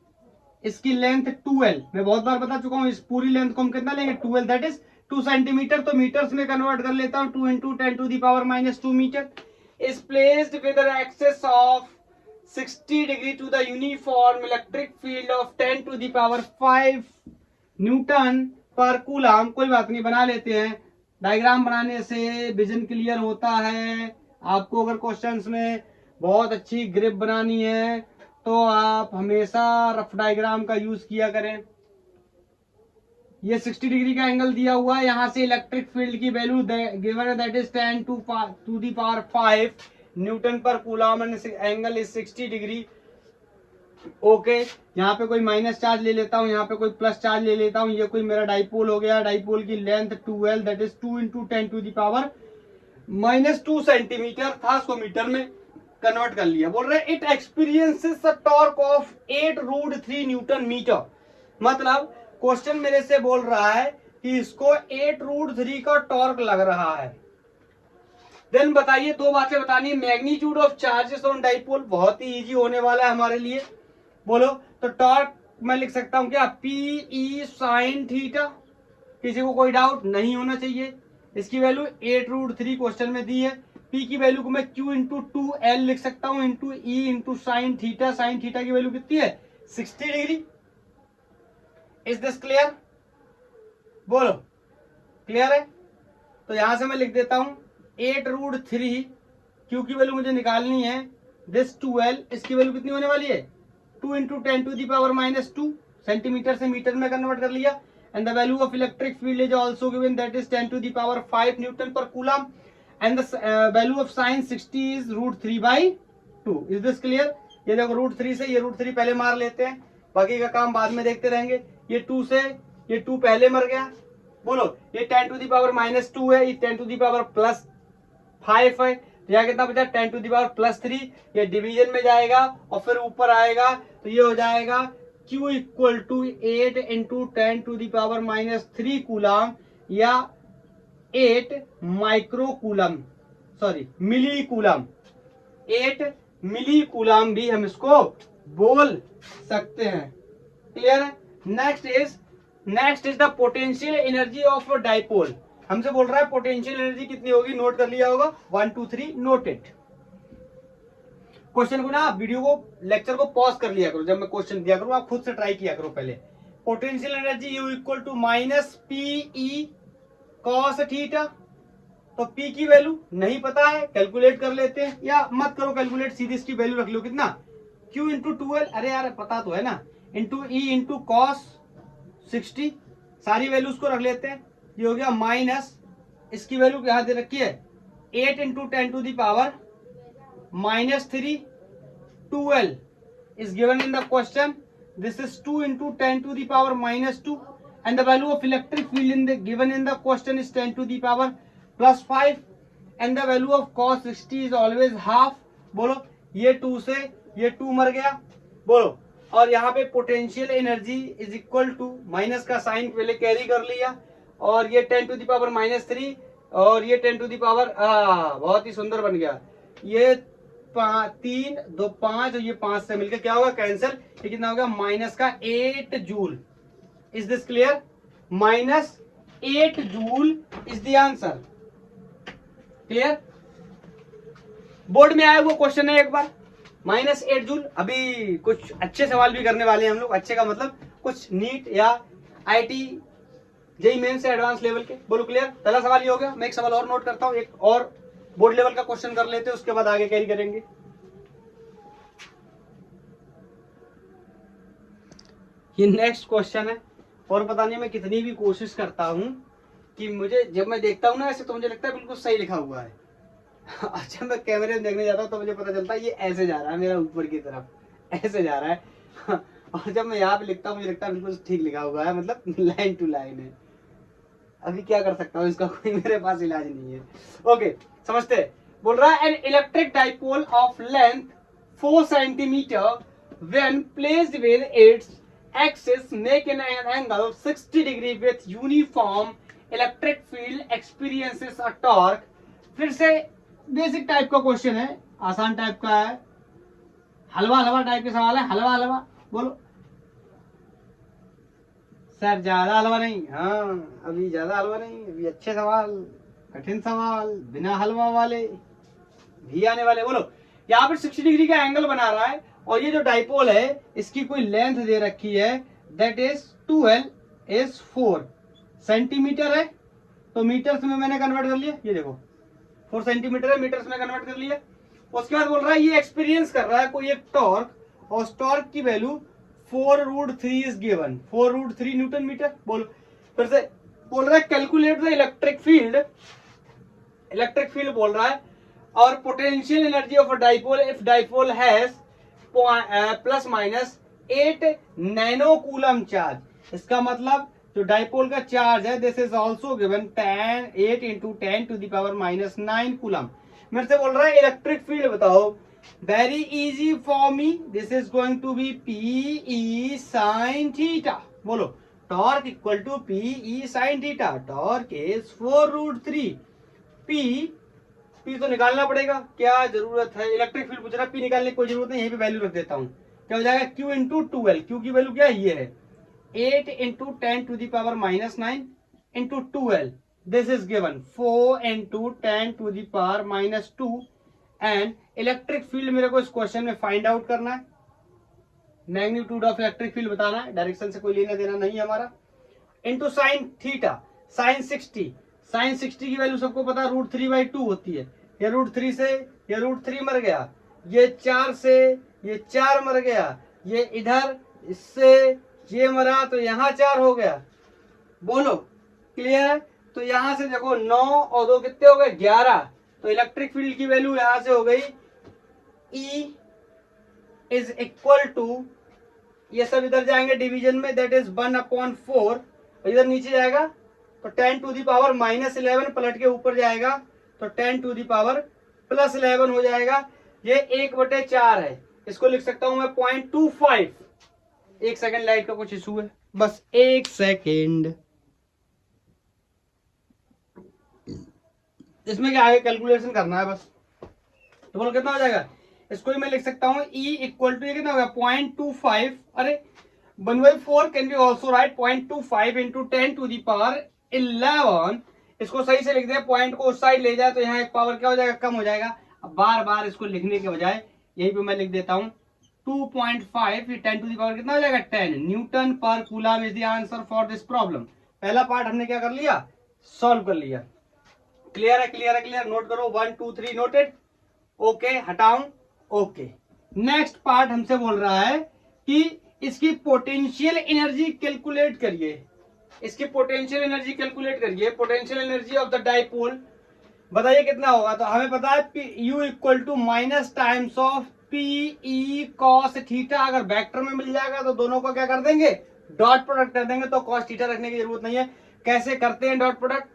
इसकी लेंथ 2L, मैं बहुत बार बता चुका हूं, इस पूरी लेंथ को हम कितना लेंगे 2L, दैट इज 2 सेंटीमीटर। तो मीटर्स में कन्वर्ट कर लेता हूं, 2 × 10⁻⁻² metre is placed with an axis of 60 degree to the uniform electric field of 10⁵ newton per coulomb. कोई बात नहीं, बना लेते हैं। डायग्राम बनाने से विजन क्लियर होता है। आपको अगर क्वेश्चंस में बहुत अच्छी ग्रिप बनानी है तो आप हमेशा रफ डायग्राम का यूज किया करें। ये 60 डिग्री का एंगल दिया हुआ है, यहां से इलेक्ट्रिक फील्ड की वैल्यू गिवन है, that is 10⁵ newton per coulomb and angle is 60 degree. Okay, यहाँ पे कोई माइनस चार्ज ले लेता हूँ, यहाँ पे कोई प्लस चार्ज ले लेता हूँ। ये कोई मेरा डाइपोल हो गया, डाइपोल की length 2L, that is 2 × 10⁻⁻² centimetre था, उसको मीटर में कन्वर्ट कर लिया। बोल रहे it experiences a torque of 8√3 newton metre. मतलब क्वेश्चन मेरे से बोल रहा है कि इसको 8√3 का टॉर्क लग रहा है। देन बताइए, दो बातें बतानी है। Magnitude of charges on dipole, बहुत ही इजी होने वाला है हमारे लिए। बोलो तो टॉर्क मैं लिख सकता हूं क्या, PE sin थीटा। किसी को कोई डाउट नहीं होना चाहिए। इसकी वैल्यू 8√3 क्वेश्चन में दी है। P की वैल्यू को मैं Q × 2L लिख सकता हूं into E × sin theta. Sine theta की वैल्यू कितनी है 60 डिग्री। Is this clear? बोलो क्लियर है? तो यहां से मैं लिख देता हूं 8√3, Q की वैल्यू मुझे निकालनी है, दिस 2L, इसकी वैल्यू कितनी होने वाली है 2 × 10⁻⁻² सेंटीमीटर से मीटर में कन्वर्ट कर लिया। And the value of electric field is also given, that is 10⁵ newton per coulomb. And the value of sine 60 is √3/2। Is this clear? ये देखो √3 से ये √3 पहले मार लेते हैं, बाकी का काम बाद में देखते रहेंगे। ये 2 से ये 2 पहले मर गया। बोलो ये 10⁻⁻² है, ये 10⁻+5 है, यहाँ कितना बचा 10⁻+3। ये डिवीजन में जाएगा और फिर ऊपर आएगा, तो ये हो जाएगा Q = 8 × 10⁻³ कूलम या 8 माइक्रो कूलम, सॉरी मिली कूलम। 8 मिली कूलम भी हम इसको बोल सकते हैं। क्लियर है? Next is the potential energy of dipole. हमसे बोल रहा है पोटेंशियल एनर्जी कितनी होगी, नोट कर लिया होगा 1 2 3 नोटेड। क्वेश्चन को ना वीडियो को लेक्चर को पॉज कर लिया करो, जब मैं क्वेश्चन दिया करूं आप खुद से ट्राई किया करो पहले। Potential energy U = -PE cos theta. तो P की वैल्यू नहीं पता है, कैलकुलेट कर लेते हैं, या मत करो कैलकुलेट, सीधी इसकी वैल्यू रख लो कितना Q × 2L, अरे यार पता तो है ना, इंटू E × cos 60, सारी वैल्यूज को रख लेते हैं। ये हो गया माइनस, इसकी वैल्यू यहां दे रखी है 8 × 10⁻⁻3 2L is given in the question. This is 2 × 10⁻⁻2 and the value of electric field in the given in the question is 10⁻+5 and the value of cos 60 is always half. बोलो ये 2 से ये 2 मर गया। बोलो, और यहाँ पे potential energy is equal to, minus का साइन पहले कैरी कर लिया, और ये 10⁻³ और ये 10⁻, बहुत ही सुंदर बन गया। ये 3 2 5 और ये 5 से मिलकर क्या होगा कैंसिल, ये कितना होगा -8 joule. Is this clear? -8 joule is the answer. Clear? Board में आया हुआ क्वेश्चन है एक बार, -8 जूल। अभी कुछ अच्छे सवाल भी करने वाले हैं हम लोग, अच्छे का मतलब कुछ नीट या IIT JEE मेन से एडवांस लेवल के। बोलो क्लियर? पहला सवाल ये हो गया। मैं एक सवाल और नोट करता हूं, एक और बोर्ड लेवल का क्वेश्चन कर लेते हैं, उसके बाद आगे कैरी करेंगे। ये नेक्स्ट क्वेश्चन है, और पता नहीं मैं कितनी भी कोशिश करता हूँ कि मुझे, जब मैं देखता हूँ ना ऐसे, तो मुझे लगता है बिल्कुल सही लिखा हुआ है। अच्छा, मैं कैमरे में देखने जाता हूँ तो मुझे पता चलता है ये ऐसे जा रहा है, मेरा ऊपर की तरफ ऐसे जा रहा है। और जब मैं यहाँ पे लिखता हूँ मुझे लगता है बिल्कुल ठीक लिखा हुआ है, मतलब लाइन टू लाइन है। अभी क्या कर सकता हूँ, इसका कोई मेरे पास इलाज नहीं है। ओके, समझते हैं। बोल रहा है an electric dipole of length 4 centimetre when placed with its axis make an angle 60 degree with uniform electric field experiences a torque. फिर से बेसिक टाइप का क्वेश्चन है, आसान टाइप का है, हलवा हलवा टाइप के सवाल है। हलवा हलवा बोलो सर, ज्यादा हलवा नहीं। हाँ, अभी ज्यादा हलवा नहीं, अभी अच्छे सवाल, कठिन सवाल, बिना हलवा वाले भी आने वाले। बोलो, यहाँ पर 60 डिग्री का एंगल बना रहा है, और ये जो डाइपोल है इसकी कोई लेंथ दे रखी है, दैट इज 12 इज 4 सेंटीमीटर है, तो मीटर्स में मैंने कन्वर्ट कर लिया। ये देखो 4 सेंटीमीटर है, मीटर्स में कन्वर्ट कर लिया। उसके बाद बोल रहा है ये एक्सपीरियंस कर रहा है कोई एक टॉर्क, और उस टॉर्क की value 4√3 is given, 4√3 newton metre. बोलो फिर से, बोल रहा है calculate the electric field, electric field बोल रहा है, और potential energy of a dipole if dipole has plus minus 8 nano coulomb charge. इसका मतलब जो डाइपोल का चार्ज है this is also given 8 into 10⁻⁹ coulomb. मेरे से बोल रहा है इलेक्ट्रिक फील्ड बताओ। Very easy for me, this is going to be PE sin theta. बोलो, torque equal to PE sin theta, torque is 4√3 P तो निकालना पड़ेगा, क्या जरूरत है, इलेक्ट्रिक फील्ड पूछ रहा है, P निकालने की कोई जरूरत नहीं, यहीं पे वैल्यू रख देता हूँ। क्या हो जाएगा, Q इंटू 12, Q की वैल्यू क्या है, ये है 8 into 10⁻⁹ into 12, this is given 4 into 10⁻⁻2। And electric field मेरे को इस क्वेश्चन में फाइंड आउट करना है, मैग्नीट्यूड ऑफ इलेक्ट्रिक फील्ड बताना है, डायरेक्शन से कोई लेना देना नहीं है हमारा। Into sine theta, sine 60, sine 60 की वैल्यू सबको पता है √3/2 होती है। ये √3 से ये √3 मर गया, ये 4 से ये 4 मर गया, ये इधर इससे ये मरा तो यहाँ 4 हो गया। बोलो क्लियर है। तो यहां से देखो 9 और 2 कितने हो गए, 11। तो इलेक्ट्रिक फील्ड की वैल्यू यहां से हो गई E इज इक्वल टू, ये सब इधर जाएंगे डिवीजन में, दैट इज 1/4, इधर नीचे जाएगा तो 10⁻⁻11 पलट के ऊपर जाएगा तो 10⁻+11 हो जाएगा। ये 1/4 है, इसको लिख सकता हूं मैं 0.25। एक सेकंड, लाइट का कुछ इशू है, बस एक सेकंड। इसमें क्या आगे कैलकुलेशन करना है बस। तो बोलो कितना हो जाएगा, इसको ही मैं लिख सकता हूँ E इक्वल टू, ये कितना होगा 0.25, अरे 1/4 can be also right 0.25 into 10⁻11। इसको सही से लिख दे, पॉइंट को उस साइड ले जाए तो यहाँ एक पावर क्या हो जाएगा, कम हो जाएगा। अब बार बार इसको लिखने के बजाय यहीं पे मैं लिख देता हूँ 2.5, 10⁻, कितना हो जाएगा 10 Newton per coulomb is the answer for this problem. पहला पार्ट हमने क्या कर लिया, सॉल्व कर लिया। क्लियर है, क्लियर है, क्लियर। नोट करो 1 2 3 नोटेड। ओके, हटाऊं, ओके। नेक्स्ट पार्ट हमसे बोल रहा है कि इसकी पोटेंशियल एनर्जी कैलकुलेट करिए, इसकी पोटेंशियल एनर्जी कैलकुलेट करिए। Potential energy of the dipole बताइए कितना होगा। तो हमें पता है U equal to minus times of PE cos theta. अगर वेक्टर में मिल जाएगा तो दोनों को क्या कर देंगे, डॉट प्रोडक्ट कर देंगे, तो cos थीटा रखने की जरूरत नहीं है। कैसे करते हैं डॉट प्रोडक्ट,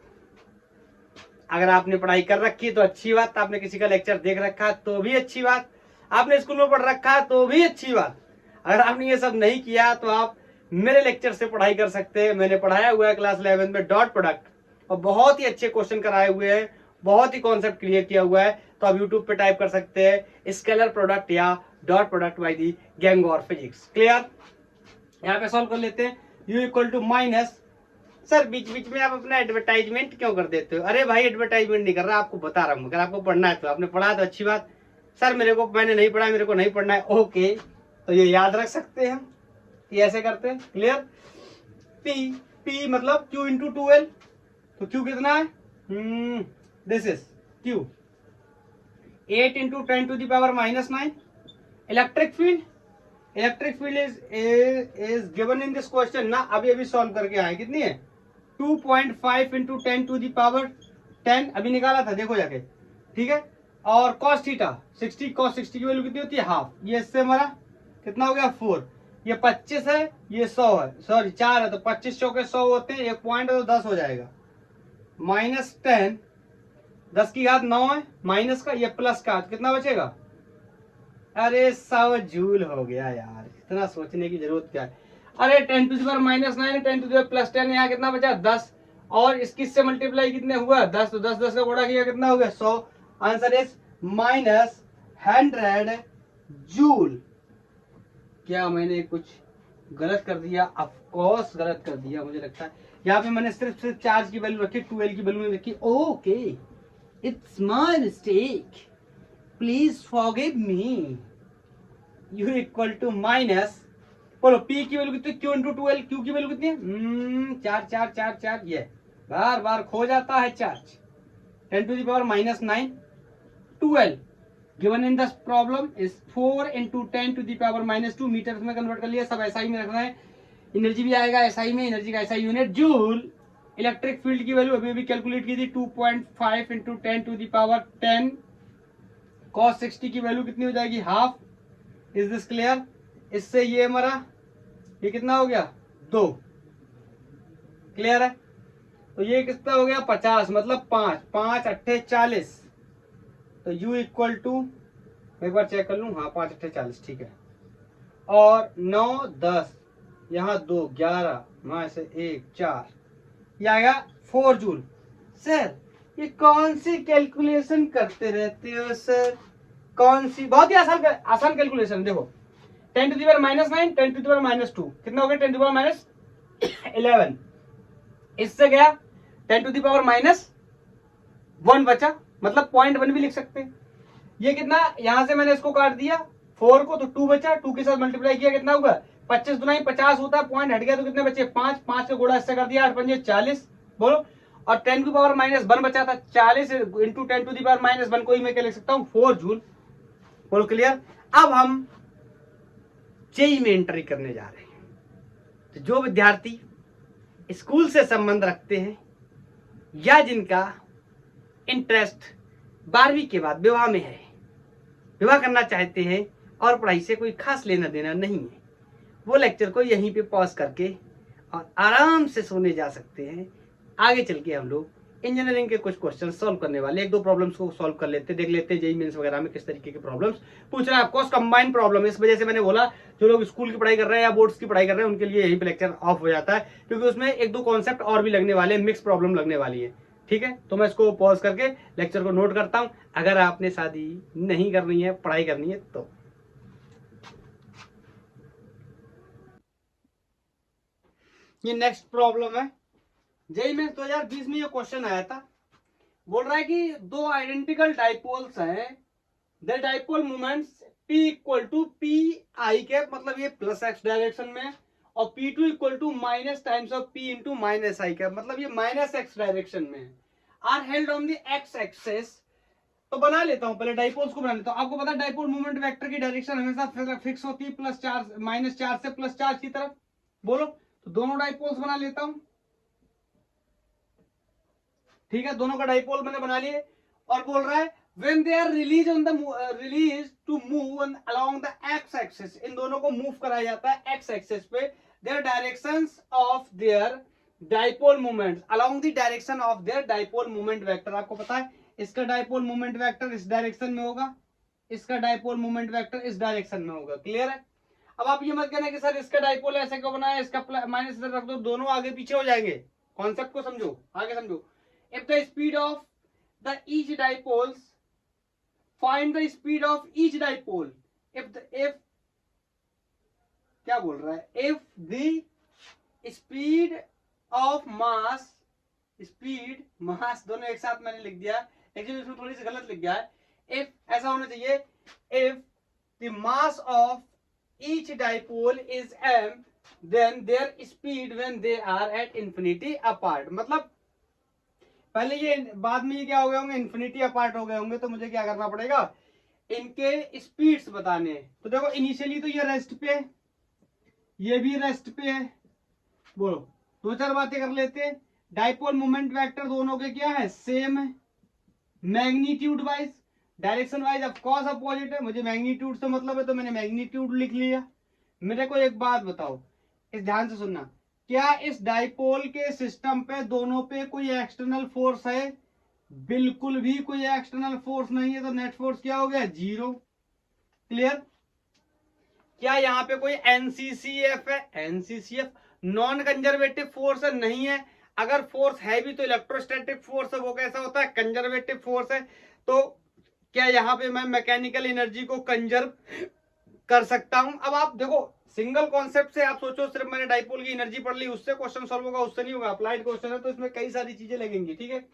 अगर आपने पढ़ाई कर रखी है तो अच्छी बात, आपने किसी का लेक्चर देख रखा है तो भी अच्छी बात, आपने स्कूल में पढ़ रखा है तो भी अच्छी बात। अगर आपने ये सब नहीं किया तो आप मेरे लेक्चर से पढ़ाई कर सकते हैं। मैंने पढ़ाया हुआ है क्लास 11 में डॉट प्रोडक्ट, और बहुत ही अच्छे क्वेश्चन कराए हुए हैं, बहुत ही कॉन्सेप्ट क्लियर किया हुआ है। तो आप यूट्यूब पे टाइप कर सकते हैं स्केलर प्रोडक्ट या dot product by the gang of physics. Clear, यहाँ पे सॉल्व कर लेते हैं। U equal to minus, sir बीच बीच में आप अपना एडवर्टाइजमेंट क्यों कर देते हो। अरे भाई एडवर्टाइजमेंट नहीं कर रहा, आपको बता रहा हूँ। अगर आपको पढ़ना है तो आपने पढ़ा तो अच्छी बात, सर मैंने नहीं पढ़ा, मेरे को नहीं पढ़ना है, ओके। तो ये याद रख सकते हैं हम, ये ऐसे करते हैं। क्लियर, P मतलब Q इंटू 12, तो Q कितना है, this is Q 8 into 10⁻⁹। Electric field electric field is given in this question ना, अभी अभी सॉल्व करके आए, कितनी है 2.5 इंटू 10 टू द पावर 10, अभी निकाला था, देखो जाके, ठीक है। और cos थीटा 60, cos 60 की वैल्यू कितनी होती है हाफ, ये इससे हमारा कितना हो गया 4, ये 25 है, ये 100 है, सॉरी 4 है, तो 25 चौके 100 होते हैं, एक पॉइंट है तो 10 हो जाएगा, -10, 10 की घात 9 है, माइनस का, ये प्लस का, कितना बचेगा, अरे 100 जूल हो गया यार, इतना सोचने की जरूरत क्या है। अरे 10 to the power -9, 10 to the power +10, यहाँ कितना बचा 10, और इसकी से मल्टीप्लाई कितने हुआ 10, तो 10 10 का गुणा किया कितना हो गया 100, आंसर इज -100 जूल। क्या मैंने कुछ गलत कर दिया? ऑफ कोर्स गलत कर दिया, मुझे लगता है यहाँ पे मैंने सिर्फ चार्ज की वैल्यू रखी, 2L की वैल्यू नहीं रखी, okay it's my mistake, please forgive me. U equal to minus, बोलो P की वैल्यू कितनी, Q इंटू 2L, Q की वैल्यू कितनी है 4 4 4 4, ये बार बार खो जाता है चार्ज, 10 to the power -9, 2L given in this problem is 4 into 10 to the power -2 metre में कन्वर्ट कर लिया, सब एसआई में रखना है, एनर्जी भी आएगा एसआई में, एनर्जी का SI unit joule. Electric field की वैल्यू अभी अभी कैलकुलेट की थी 2.5 into 10 to the power 10, cos 60 की वैल्यू कितनी हो जाएगी हाफ, इज दिस क्लियर? इससे ये हमारा ये कितना हो गया 2, क्लियर है? तो ये कितना हो गया 50, मतलब 5 5 8 40, तो U इक्वल टू, एक बार चेक कर लूं, हाँ 5 8 40, ठीक है, और 9 10, यहाँ 2 11, वहां से 1 4, ये आएगा 4 जूल। सर ये कौन सी कैलकुलेशन करते रहते हो सर, कौन सी? बहुत ही आसान कैलकुलेशन, देखो 10 to the power -9, 10 to the power -2, कितना हो गया 10 टू द पावर -11, इससे गया 10 टू द पावर -1 बचा, मतलब 0.1 भी लिख सकते हैं। ये कितना, यहां से मैंने इसको काट दिया 4 को, तो 2 बचा, 2 के साथ मल्टीप्लाई किया कितना होगा 25 दुनाई 50 होता है, पॉइंट हट गया तो कितने बचे 5 5 का गुणा इससे कर दिया 8 5 40, बोलो, और 10 टू पावर -1 बचा था, 40 इंटू 10 टू द पावर -1 को ही मैं क्या लिख सकता हूँ 4 जूल, बोलो क्लियर? अब हम जेई में एंट्री करने जा रहे हैं, तो जो विद्यार्थी स्कूल से संबंध रखते हैं या जिनका इंटरेस्ट 12वीं के बाद विवाह में है, विवाह करना चाहते हैं और पढ़ाई से कोई खास लेना देना नहीं है, वो लेक्चर को यहीं पे पॉज करके और आराम से सोने जा सकते हैं। आगे चल के हम लोग इंजीनियरिंग के कुछ क्वेश्चन सॉल्व करने वाले, एक दो प्रॉब्लम्स को सॉल्व कर लेते, देख लेते हैं जेईई मेंस वगैरह में किस तरीके के प्रॉब्लम्स पूछ रहे हैं। ऑफकोर्स कंबाइंड प्रॉब्लम, इस वजह से मैंने बोला जो लोग स्कूल की पढ़ाई कर रहे हैं या बोर्ड्स की पढ़ाई कर रहे हैं उनके लिए यही पे लेक्चर ऑफ हो जाता है, क्योंकि उसमें एक दो कॉन्सेप्ट और भी लगने वाले हैं, मिक्स प्रॉब्लम लगने वाली है, ठीक है? तो मैं इसको पॉज करके लेक्चर को नोट करता हूं। अगर आपने शादी नहीं करनी है, पढ़ाई करनी है तो ये नेक्स्ट प्रॉब्लम है, जेईई में 2020 में ये क्वेश्चन आया था, बोल रहा है कि दो आइडेंटिकल डाइपोल्स हैं, the dipole moments P equal to p i cap, मतलब ये प्लस एक्स डायरेक्शन में, और P2 equal to minus times of P into minus i cap, मतलब ये माइनस एक्स डायरेक्शन में, are held on the x axis. तो बना लेता हूं, पहले डाइपोल्स को बना लेता हूं। आपको पता है डाइपोल मूवमेंट वेक्टर की डायरेक्शन हमेशा फिक्स होती है, प्लस चार्ज माइनस चार्ज से प्लस चार्ज की तरफ, बोलो, तो दोनों डाइपोल्स बना लेता हूं, ठीक है? दोनों का डाइपोल मैंने बना लिए, और बोल रहा है when they are released on the released to move along the x axis, इन दोनों को मूव कराया जाता है x axis पे, their directions of their dipole moments along the direction of their dipole moment vector। आपको पता है इसका डाइपोल मोमेंट वेक्टर इस डायरेक्शन में होगा, इसका डाइपोल मोमेंट वेक्टर इस डायरेक्शन में होगा, क्लियर है? अब आप ये मत कहना कि सर इसका डाइपोल ऐसे क्यों बनाया, इसका माइनस इधर रख दो, दोनों आगे पीछे हो जाएंगे, कॉन्सेप्ट को समझो, आगे समझो। If the speed of the each dipoles, find the speed of each dipole, if क्या बोल रहा है, if the speed of mass, speed mass दोनों एक साथ मैंने लिख दिया, एक्चुअली इसमें थोड़ी सी गलत लिख गया है, if ऐसा होना चाहिए, if the mass of each dipole is m, then their speed when they are at infinity apart, मतलब पहले ये बाद में ये क्या हो गए होंगे, इन्फिनिटी अपार्ट हो गए होंगे, तो मुझे क्या करना पड़ेगा, इनके स्पीड्स बताने हैं। तो देखो इनिशियली तो ये रेस्ट पे है, ये भी रेस्ट पे है। बोलो दो चार बातें कर लेते हैं। डाइपोल मोमेंट वेक्टर दोनों के क्या है, सेम है। Magnitude wise, direction wise of course opposite है। मुझे मैग्नीट्यूड से मतलब है तो मैंने मैग्नीट्यूड लिख लिया। मेरे को एक बात बताओ, इस ध्यान से सुनना, क्या इस डाइपोल के सिस्टम पे दोनों पे कोई एक्सटर्नल फोर्स है? बिल्कुल भी कोई एक्सटर्नल फोर्स नहीं है, तो नेट फोर्स क्या हो गया, 0। क्लियर? क्या यहाँ पे कोई एनसीसीएफ है? एनसीसीएफ नॉन कंजर्वेटिव फोर्स है, नहीं है। अगर फोर्स है भी तो इलेक्ट्रोस्टैटिक फोर्स है, वो कैसा होता है, कंजर्वेटिव फोर्स है। तो क्या यहाँ पे मैं मैकेनिकल एनर्जी को कंजर्व कर सकता हूं? अब आप देखो सिंगल कॉन्सेप्ट से आप सोचो, सिर्फ मैंने डाइपोल की एनर्जी पढ़ ली उससे क्वेश्चन सॉल्व होगा, उससे नहीं होगा। अप्लाइड क्वेश्चन है तो इसमें कई सारी चीजें लगेंगी। ठीक है,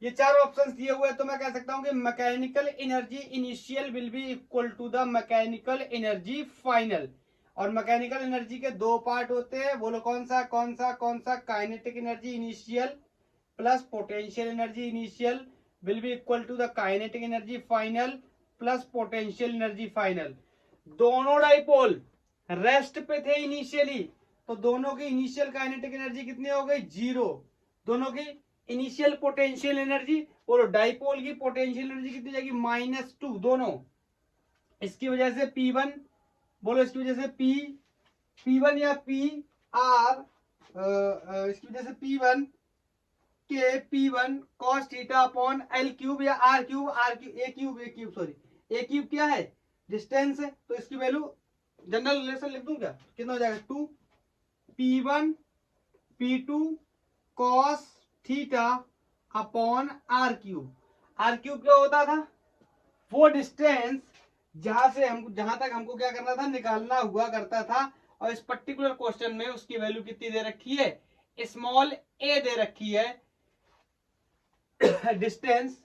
ये चार ऑप्शंस दिए हुए हैं, तो मैं कह सकता हूं कि mechanical energy initial will be equal to the mechanical energy final. और मैकेनिकल एनर्जी के दो पार्ट होते हैं, बोलो कौन सा कौन सा कौन सा? Kinetic energy initial plus potential energy initial will be equal to the kinetic energy final plus potential energy final. दोनों डाइपोल रेस्ट पे थे इनिशियली, तो दोनों की इनिशियल काइनेटिक एनर्जी कितनी हो गई, 0। दोनों की इनिशियल पोटेंशियल एनर्जी, बोलो डाइपोल की पोटेंशियल एनर्जी कितनी जाएगी, -2 दोनों। इसकी वजह से P1, बोलो इसकी वजह से P1 या PR, इसकी वजह से P1 के P1 cos theta upon L cube या R cube, A cube sorry, A cube क्या है, डिस्टेंस है। तो इसकी वैल्यू जनरल रिलेशन लिख दूं क्या, कितना हो जाएगा, 2 P1 P2 cos theta upon R cube क्या होता था, वो डिस्टेंस जहां तक हमको क्या करना था, निकालना हुआ करता था। और इस पर्टिकुलर क्वेश्चन में उसकी वैल्यू कितनी दे रखी है, स्मॉल a दे रखी है, distance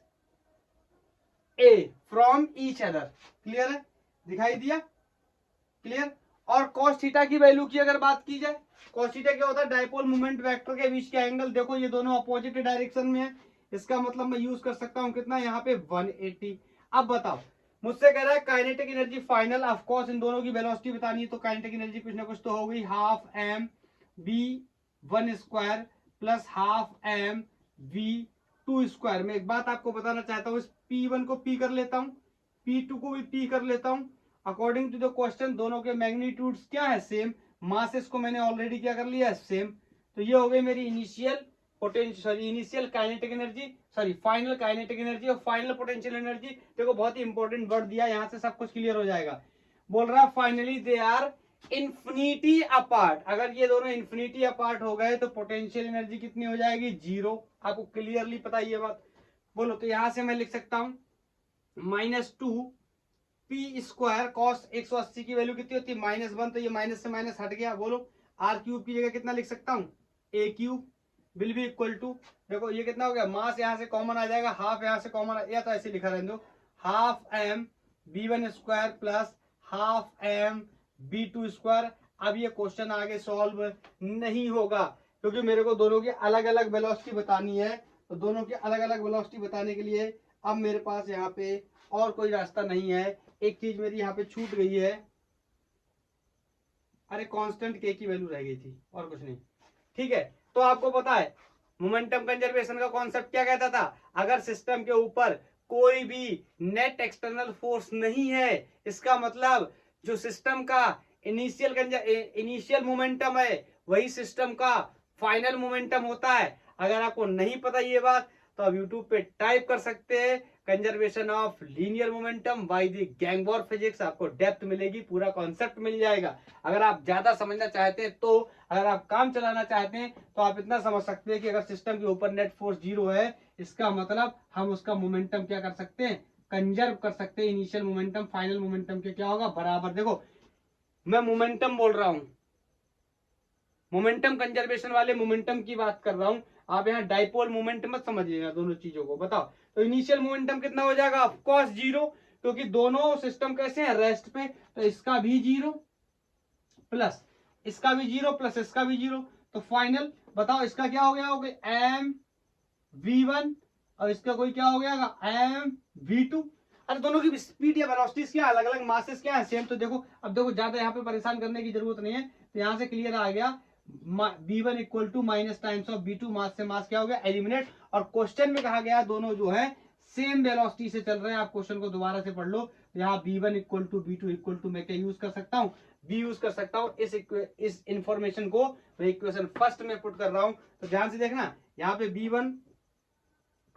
a from each other. Clear है, दिखाई दिया? क्लियर? और cos थीटा की वैल्यू की अगर बात की जाए, cos थीटा क्या होता है, डाइपोल मोमेंट वेक्टर के बीच का एंगल। देखो ये दोनों अपोजिट डायरेक्शन में है, इसका मतलब मैं यूज कर सकता हूं कितना, यहाँ पे 180। अब बताओ, मुझसे कह रहा है kinetic energy final, of course in दोनों की वेलोसिटी बतानी है, तो काइनेटिक एनर्जी कुछ ना कुछ तो होगी, half m v1 square plus half m v2 square. मैं एक बात आपको बताना चाहता हूँ, इस P1 को P कर लेता हूँ, P2 को भी P कर लेता हूँ। अकॉर्डिंग टू द क्वेश्चन दोनों के मैग्नीट्यूड्स क्या है, सेम। मासेस को मैंने ऑलरेडी क्या कर लिया है, सेम। तो ये हो गई मेरी initial initial kinetic energy, final kinetic energy और फाइनल पोटेंशियल एनर्जी। देखो बहुत ही इंपॉर्टेंट वर्ड दिया, यहां से सब कुछ क्लियर हो जाएगा। बोल रहा है finally they are infinity apart. अगर ये दोनों इन्फिनिटी अपार्ट हो गए तो पोटेंशियल एनर्जी कितनी हो जाएगी, 0। आपको क्लियरली पता ये बात? बोलो तो यहां से मैं लिख सकता हूं -2 P स्क्वायर कॉस 180 की वैल्यू कितनी होती है, -1, तो ये माइनस से माइनस हट गया। बोलो R क्यूब की जगह कितना लिख सकता हूँ, A cube will be equal to, देखो ये कितना हो गया, मास यहाँ से कॉमन आ जाएगा, हाफ यहाँ से कॉमन या तो ऐसे लिखा रहने दो, half m v1 square plus half m v2 square. अब ये क्वेश्चन आगे सॉल्व नहीं होगा, क्योंकि मेरे को दोनों की अलग अलग वेलोसिटी बतानी है। तो दोनों की अलग अलग वेलोसिटी बताने के लिए अब मेरे पास यहाँ पे और कोई रास्ता नहीं है। एक चीज मेरी यहाँ पे छूट गई है, अरे कांस्टेंट के की वैल्यू रह गई थी, और कुछ नहीं। ठीक है, तो आपको पता है मोमेंटम कंजर्वेशन का कॉन्सेप्ट क्या कहता था, अगर सिस्टम के ऊपर कोई भी नेट एक्सटर्नल फोर्स नहीं है, इसका मतलब जो सिस्टम का इनिशियल मोमेंटम है वही सिस्टम का फाइनल मोमेंटम होता है। अगर आपको नहीं पता ये बात तो आप यूट्यूब पे टाइप कर सकते हैं conservation of linear momentum by the gang of physics, आपको डेप्थ मिलेगी, पूरा कॉन्सेप्ट मिल जाएगा। अगर आप ज्यादा समझना चाहते हैं, तो अगर आप काम चलाना चाहते हैं तो आप इतना समझ सकते हैं कि अगर सिस्टम के ऊपर नेट फोर्स 0 है, इसका मतलब हम उसका मोमेंटम क्या कर सकते हैं, कंजर्व कर सकते हैं। इनिशियल मोमेंटम फाइनल मोमेंटम के क्या होगा, बराबर। देखो मैं मोमेंटम बोल रहा हूं, मोमेंटम कंजर्वेशन वाले मोमेंटम की बात कर रहा हूं, आप यहाँ डाइपोल मोमेंटम मत समझिएगा दोनों चीजों को। बताओ तो इनिशियल मोमेंटम कितना हो जाएगा, ऑफ कोर्स 0, क्योंकि दोनों सिस्टम कैसे हैं, रेस्ट पे। तो इसका भी 0 प्लस इसका भी 0 प्लस इसका भी 0, तो फाइनल बताओ इसका क्या हो गया, हो गया m v1 और इसका कोई क्या हो गया m v2। अरे दोनों की स्पीड या वेलोसिटीज क्या अलग अलग, मासेस क्या है सेम। तो देखो अब देखो ज्यादा यहाँ पे परेशान करने की जरूरत नहीं है, तो यहाँ से क्लियर आ गया b1 equal to minus times of b2, mass से मास क्या हो गया एलिमिनेट। और क्वेश्चन में कहा गया दोनों जो है सेम वेलोसिटी से चल रहे हैं। आप क्वेश्चन को दोबारा से पढ़ लो, यहाँ b1 equal to b2 equal to मैं क्या यूज कर सकता हूँ, b यूज कर सकता हूँ। इस इंफॉर्मेशन को मैं इक्वेशन फर्स्ट में पुट कर रहा हूँ। तो ध्यान से देखना, यहाँ पे b1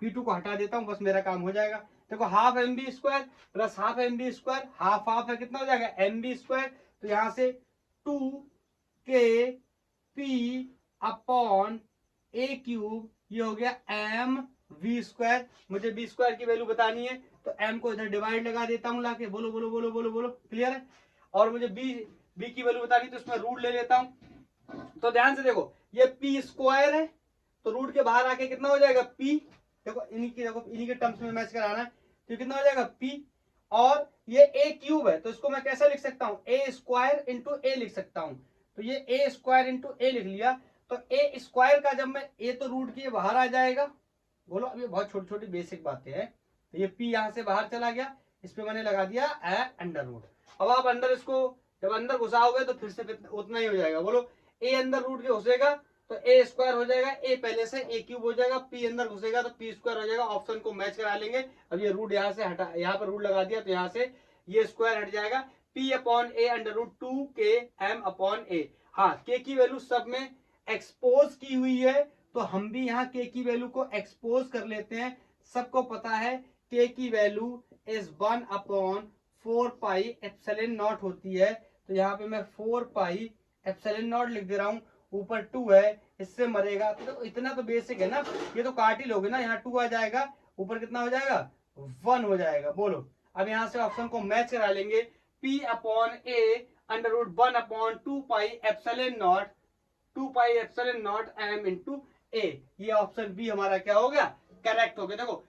b2 को हटा देता हूँ, बस मेरा काम हो जाएगा। देखो half m b square plus half m b square, half half है कितना हो जाएगा एम बी स्क्वायर। तो यहाँ से 2k p upon a cube, ये हो गया एम वी स्क्वायर। मुझे बी स्क्वायर की वैल्यू बतानी है, तो m को इधर डिवाइड लगा देता हूँ लाके, बोलो बोलो बोलो बोलो बोलो, क्लियर है। और मुझे b की वैल्यू बतानी, तो इसमें रूट ले लेता हूँ। तो ध्यान से देखो, ये p स्क्वायर है, तो रूट के बाहर आके कितना हो जाएगा p, देखो इन्हीं के टर्म्स में मैच कराना है, तो कितना हो जाएगा p। और ये a क्यूब है, तो इसको मैं कैसे लिख सकता हूँ, a स्क्वायर इंटू a लिख सकता हूँ। तो ये a स्क्वायर इंटू a लिख लिया। तो a स्क्वायर का जब मैं a तो रूट के बाहर आ जाएगा, बोलो अभी बहुत छोटी छोटी बेसिक बातें हैं। तो ये p यहाँ से बाहर चला गया, इस पे मैंने लगा दिया अंडर रूट। अब आप अंदर इसको जब अंदर घुसाओगे तो फिर से उतना ही हो जाएगा, बोलो a अंदर रूट के घुसेगा तो a स्क्वायर हो जाएगा, a पहले से a क्यूब हो जाएगा, p अंदर घुसेगा तो p स्क्वायर हो जाएगा। ऑप्शन को मैच करा लेंगे। अब ये रूट यहाँ से हटा, यहाँ पर रूट लगा दिया, तो यहाँ से ये स्क्वायर हट जाएगा, p upon a under root 2k m upon a। हाँ, k की वैल्यू सब में एक्सपोज की हुई है, तो हम भी यहाँ k की वैल्यू को एक्सपोज कर लेते हैं। सबको पता है k की value is 1 upon 4 pi epsilon not होती है। तो यहाँ पे मैं 4 पाई एप्सिलॉन नॉट लिख दे रहा हूँ, ऊपर 2 है, इससे मरेगा। तो इतना तो बेसिक है ना, ये तो काट ही लोगे ना, यहाँ 2 आ जाएगा, ऊपर कितना हो जाएगा 1 हो जाएगा। बोलो अब यहाँ से ऑप्शन को मैच करा लेंगे, p upon a under root 1 upon 2 pi epsilon naught, 2 pi epsilon naught m into a। ये ऑप्शन बी हमारा क्या हो गया, करेक्ट हो गया। देखो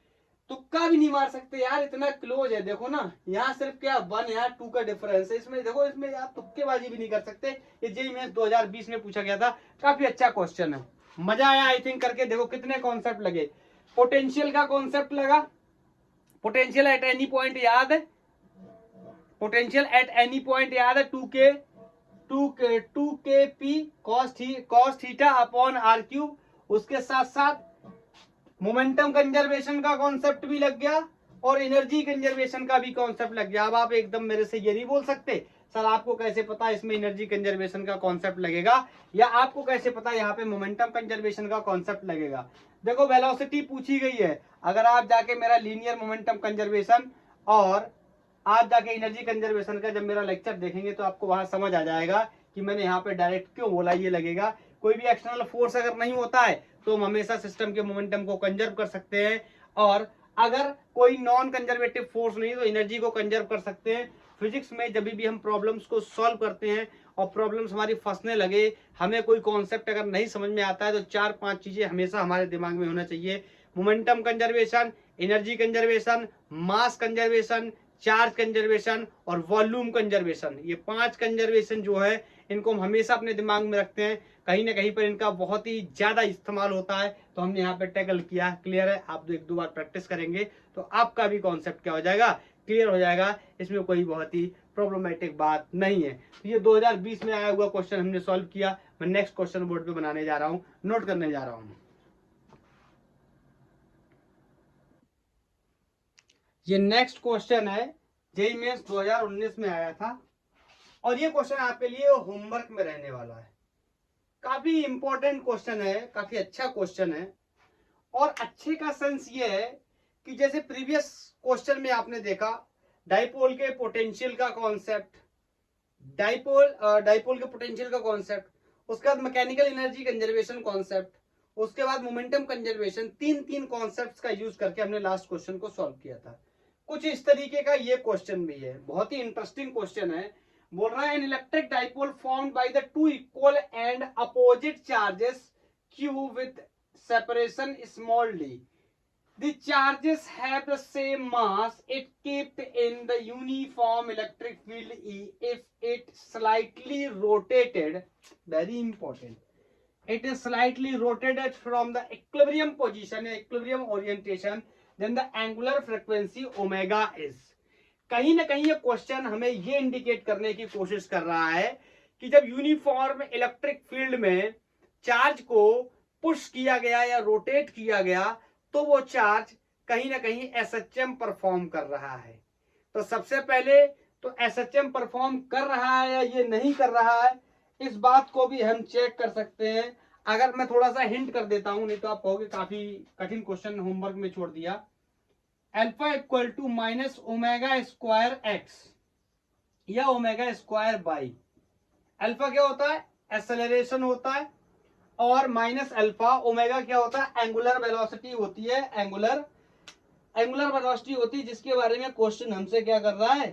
तुक्का भी नहीं मार सकते यार, इतना क्लोज है। देखो ना, यहाँ सिर्फ क्या 1 यहाँ 2 का डिफरेंस है, इसमें देखो इसमें आप तुक्केबाजी भी नहीं कर सकते। ये जेईई मेंस 2020 में पूछा गया था, काफी अच्छा क्वेश्चन है, मजा आया आई थिंक करके। देखो कितने कॉन्सेप्ट लगे, पोटेंशियल का कॉन्सेप्ट लगा, पोटेंशियल एट एनी पॉइंट याद है, पोटेंशियल एट एनी पॉइंट याद है, 2k p cos theta upon r cube. उसके साथ साथ मोमेंटम कंजर्वेशन का कॉन्सेप्ट भी लग गया और एनर्जी कंजर्वेशन का भी कॉन्सेप्ट लग गया। अब आप एकदम मेरे से ये नहीं बोल सकते सर आपको कैसे पता इसमें एनर्जी कंजर्वेशन का कॉन्सेप्ट लगेगा, या आपको कैसे पता यहाँ पे मोमेंटम कंजर्वेशन का कॉन्सेप्ट लगेगा। देखो वेलोसिटी पूछी गई है, अगर आप जाके मेरा लीनियर मोमेंटम कंजर्वेशन और आप जाके एनर्जी कंजर्वेशन का जब मेरा लेक्चर देखेंगे तो आपको वहां समझ आ जाएगा कि मैंने यहाँ पे डायरेक्ट क्यों बोला। ये लगेगा कोई भी एक्सटर्नल फोर्स अगर नहीं होता है तो हम हमेशा सिस्टम के मोमेंटम को कंजर्व कर सकते हैं, और अगर कोई नॉन कंजर्वेटिव फोर्स नहीं तो एनर्जी को कंजर्व कर सकते हैं। फिजिक्स में जब भी हम प्रॉब्लम्स को सॉल्व करते हैं और प्रॉब्लम्स हमारी फंसने लगे, हमें कोई कॉन्सेप्ट अगर नहीं समझ में आता है तो 4-5 चीजें हमेशा हमारे दिमाग में होना चाहिए, momentum conservation, energy conservation, mass conservation, charge conservation और वॉल्यूम कंजर्वेशन। ये 5 कंजर्वेशन जो है इनको हम हमेशा अपने दिमाग में रखते हैं, कहीं ना कहीं पर इनका बहुत ही ज्यादा इस्तेमाल होता है, तो हमने यहाँ पे टैकल किया। क्लियर है, आप 1-2 बार प्रैक्टिस करेंगे तो आपका भी कॉन्सेप्ट क्या हो जाएगा, क्लियर हो जाएगा। इसमें कोई बहुत ही प्रॉब्लमेटिक बात नहीं है। तो ये 2020 में आया हुआ क्वेश्चन हमने सॉल्व किया। मैं नेक्स्ट क्वेश्चन बोर्ड पे बनाने जा रहा हूँ, नोट करने जा रहा हूँ। ये नेक्स्ट क्वेश्चन है, जेईई मेंस 2019 में आया था, और ये क्वेश्चन आपके लिए होमवर्क में रहने वाला है। काफी इंपॉर्टेंट क्वेश्चन है, काफी अच्छा क्वेश्चन है। और अच्छे का सेंस ये है कि जैसे प्रीवियस क्वेश्चन में आपने देखा डाइपोल के पोटेंशियल का कॉन्सेप्ट, डाइपोल के पोटेंशियल का कॉन्सेप्ट, उसके बाद मैकेनिकल एनर्जी कंजर्वेशन कॉन्सेप्ट, उसके बाद मोमेंटम कंजर्वेशन, 3 कॉन्सेप्ट्स का यूज करके हमने लास्ट क्वेश्चन को सॉल्व किया था। कुछ इस तरीके का ये क्वेश्चन भी है, बहुत ही इंटरेस्टिंग क्वेश्चन है। बोल रहा है an electric dipole formed by the 2 equal and opposite charges q with separation small d. The charges have the same mass. It kept in the uniform electric field E if it slightly rotated. Very important. It is slightly rotated from the equilibrium position, equilibrium orientation. Then the angular frequency omega is. कहीं ना कहीं ये question हमें ये indicate करने की कोशिश कर रहा है कि जब यूनिफॉर्म इलेक्ट्रिक फील्ड में चार्ज को पुश किया गया या रोटेट किया गया तो वो चार्ज कहीं ना कहीं एसएचएम परफॉर्म कर रहा है। तो सबसे पहले तो एसएचएम परफॉर्म कर रहा है या ये नहीं कर रहा है, इस बात को भी हम चेक कर सकते हैं। अगर मैं थोड़ा सा हिंट कर देता हूं, नहीं तो आप कहोगे काफी कठिन क्वेश्चन होमवर्क में छोड़ दिया। Alpha equal to minus omega square x या ओमेगा स्क्वायर बाई, अल्फा क्या होता है? एक्सेलरेशन होता है, और माइनस अल्फा ओमेगा क्या होता है? एंगुलर वेलोसिटी होती है। एंगुलर वेलोसिटी होती है, जिसके बारे में क्वेश्चन हमसे क्या कर रहा है,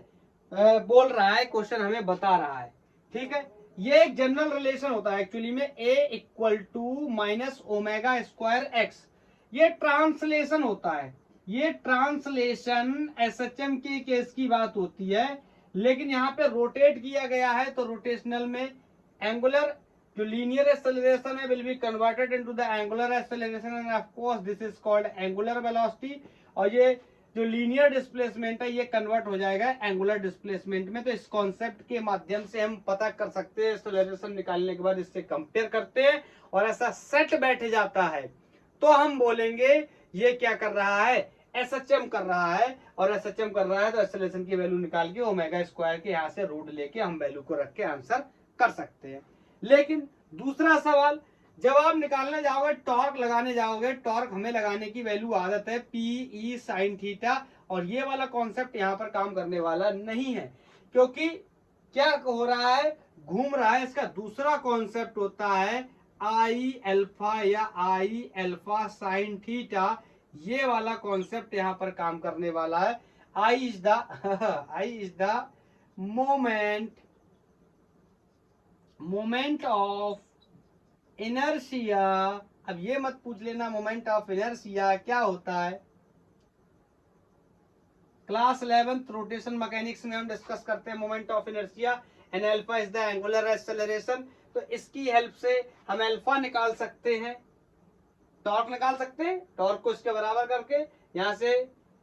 बोल रहा है, क्वेश्चन हमें बता रहा है। ठीक है, ये एक जनरल रिलेशन होता है एक्चुअली में, a equal to minus omega square x. ये ट्रांसलेशन होता है, ये ट्रांसलेशन एसएचएम के केस की बात होती है, लेकिन यहाँ पे रोटेट किया गया है तो रोटेशनल में एंगुलर जो लीनियर एक्सेलरेशन है will be converted into the angular acceleration end of course this is called angular velocity. और ये जो लीनियर डिस्प्लेसमेंट है ये कन्वर्ट हो जाएगा एंगुलर डिस्प्लेसमेंट में। तो इस कॉन्सेप्ट के माध्यम से हम पता कर सकते हैं, एक्सेलरेशन निकालने के बाद इससे कंपेयर करते हैं और ऐसा सेट बैठ जाता है तो हम बोलेंगे ये क्या कर रहा है, एसएचएम कर रहा है। और एसएचएम कर रहा है तो एक्सेलरेशन की वैल्यू निकाल के ओमेगा स्क्वायर के यहाँ से रूट लेके हम वैल्यू को रख के आंसर कर सकते हैं। लेकिन दूसरा सवाल, जब आप निकालने जाओगे, टॉर्क लगाने जाओगे, टॉर्क हमें लगाने की वैल्यू आदत है पी ई साइन थीटा, और ये वाला कॉन्सेप्ट यहाँ पर काम करने वाला नहीं है, क्योंकि क्या हो रहा है, घूम रहा है। इसका दूसरा कॉन्सेप्ट होता है आई अल्फा या आई अल्फा साइन थीटा, ये वाला कॉन्सेप्ट यहाँ पर काम करने वाला है। I is the moment of inertia. अब ये मत पूछ लेना मोमेंट ऑफ इनर्शिया क्या होता है, क्लास 11th रोटेशन मैकेनिक्स में हम डिस्कस करते हैं moment of inertia and alpha is the angular acceleration. तो इसकी हेल्प से हम अल्फा निकाल सकते हैं, टॉर्क निकाल सकते हैं, टॉर्क को इसके बराबर करके यहां से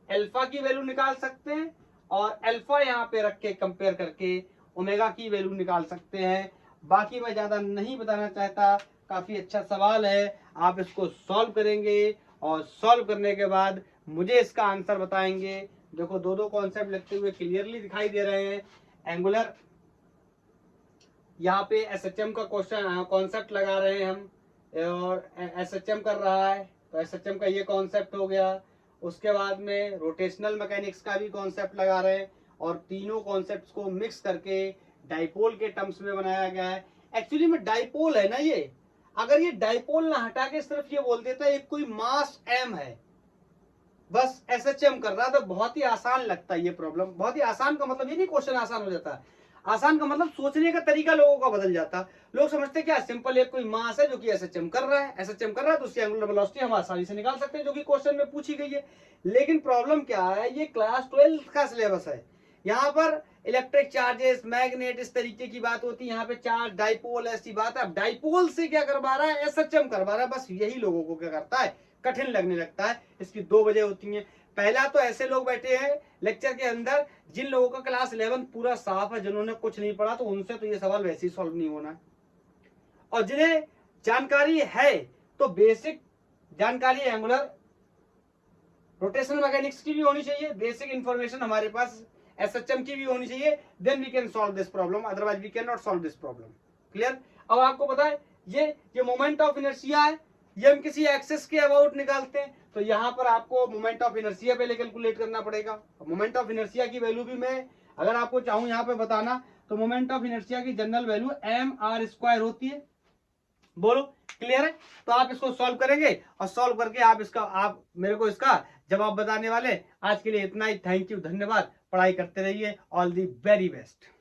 अल्फा की वैल्यू निकाल सकते हैं, और अल्फा यहाँ पे रख के कंपेयर करके ओमेगा की वैल्यू निकाल सकते हैं। बाकी मैं ज्यादा नहीं बताना चाहता, काफी अच्छा सवाल है, आप इसको सॉल्व करेंगे और सॉल्व करने के बाद मुझे इसका आंसर बताएंगे। देखो दो कॉन्सेप्ट लिखते हुए क्लियरली दिखाई दे रहे हैं। एंगुलर यहाँ पे एसएचएम का क्वेश्चन कॉन्सेप्ट लगा रहे हैं हम, और एसएचएम कर रहा है तो एसएचएम का ये कॉन्सेप्ट हो गया। उसके बाद में रोटेशनल मैकेनिक्स का भी कॉन्सेप्ट लगा रहे हैं, और तीनों कॉन्सेप्ट्स को मिक्स करके डाइपोल के टर्म्स में बनाया गया है। एक्चुअली में डाइपोल है ना ये, अगर ये डाइपोल ना हटा के सिर्फ ये बोल देता है एक कोई मास एम है, बस एसएचएम कर रहा, तो बहुत ही आसान लगता है ये प्रॉब्लम। बहुत ही आसान का मतलब ये नहीं क्वेश्चन आसान हो जाता, आसान का मतलब सोचने का तरीका लोगों का बदल जाता। लोग समझते क्या सिंपल एक कोई मास है जो कि एसएचएम कर रहा है, एसएचएम कर रहा है तो उसकी एंगुलर वेलोसिटी हम आसानी से निकाल सकते हैं, जो कि क्वेश्चन में पूछी गई है। लेकिन प्रॉब्लम क्या है, ये क्लास 12 का सिलेबस है, यहाँ पर इलेक्ट्रिक चार्जेस, मैग्नेट, इस तरीके की बात होती है। यहाँ पे चार्ज, डाइपोल, ऐसी बात है। अब डाइपोल से क्या करवा रहा है, एसएचएम करवा रहा है, बस यही लोगों को क्या करता है, कठिन लगने लगता है। इसकी दो वजह होती हैं। पहला तो ऐसे लोग बैठे हैं लेक्चर के अंदर जिन लोगों का क्लास 11 पूरा साफ है, जिन्होंने कुछ नहीं पढ़ा, तो उनसे तो ये सवाल वैसे ही सॉल्व नहीं होना है। और जिन्हें जानकारी है तो बेसिक जानकारी एंगुलर रोटेशनल मैकेनिक्स की भी होनी चाहिए, बेसिक इंफॉर्मेशन हमारे पास एसएचएम की भी होनी चाहिए, then we can solve this problem, otherwise we can not solve this problem. Clear? अब आपको पता है ये मोमेंट ऑफ इनर्शिया है, ये हम किसी एक्सिस के अबाउट निकालते हैं, तो यहाँ पर आपको मोमेंट ऑफ इनर्शिया पहले कैलकुलेट करना पड़ेगा। मोमेंट ऑफ इनर्शिया की वैल्यू भी मैं अगर आपको चाहूं यहाँ पे बताना, तो मोमेंट ऑफ इनर्शिया की जनरल वैल्यू mr² होती है। बोलो क्लियर है? तो आप इसको सॉल्व करेंगे और सॉल्व करके आप मेरे को इसका जवाब बताने वाले। आज के लिए इतना ही, थैंक यू, धन्यवाद। पढ़ाई करते रहिए, ऑल दी वेरी बेस्ट।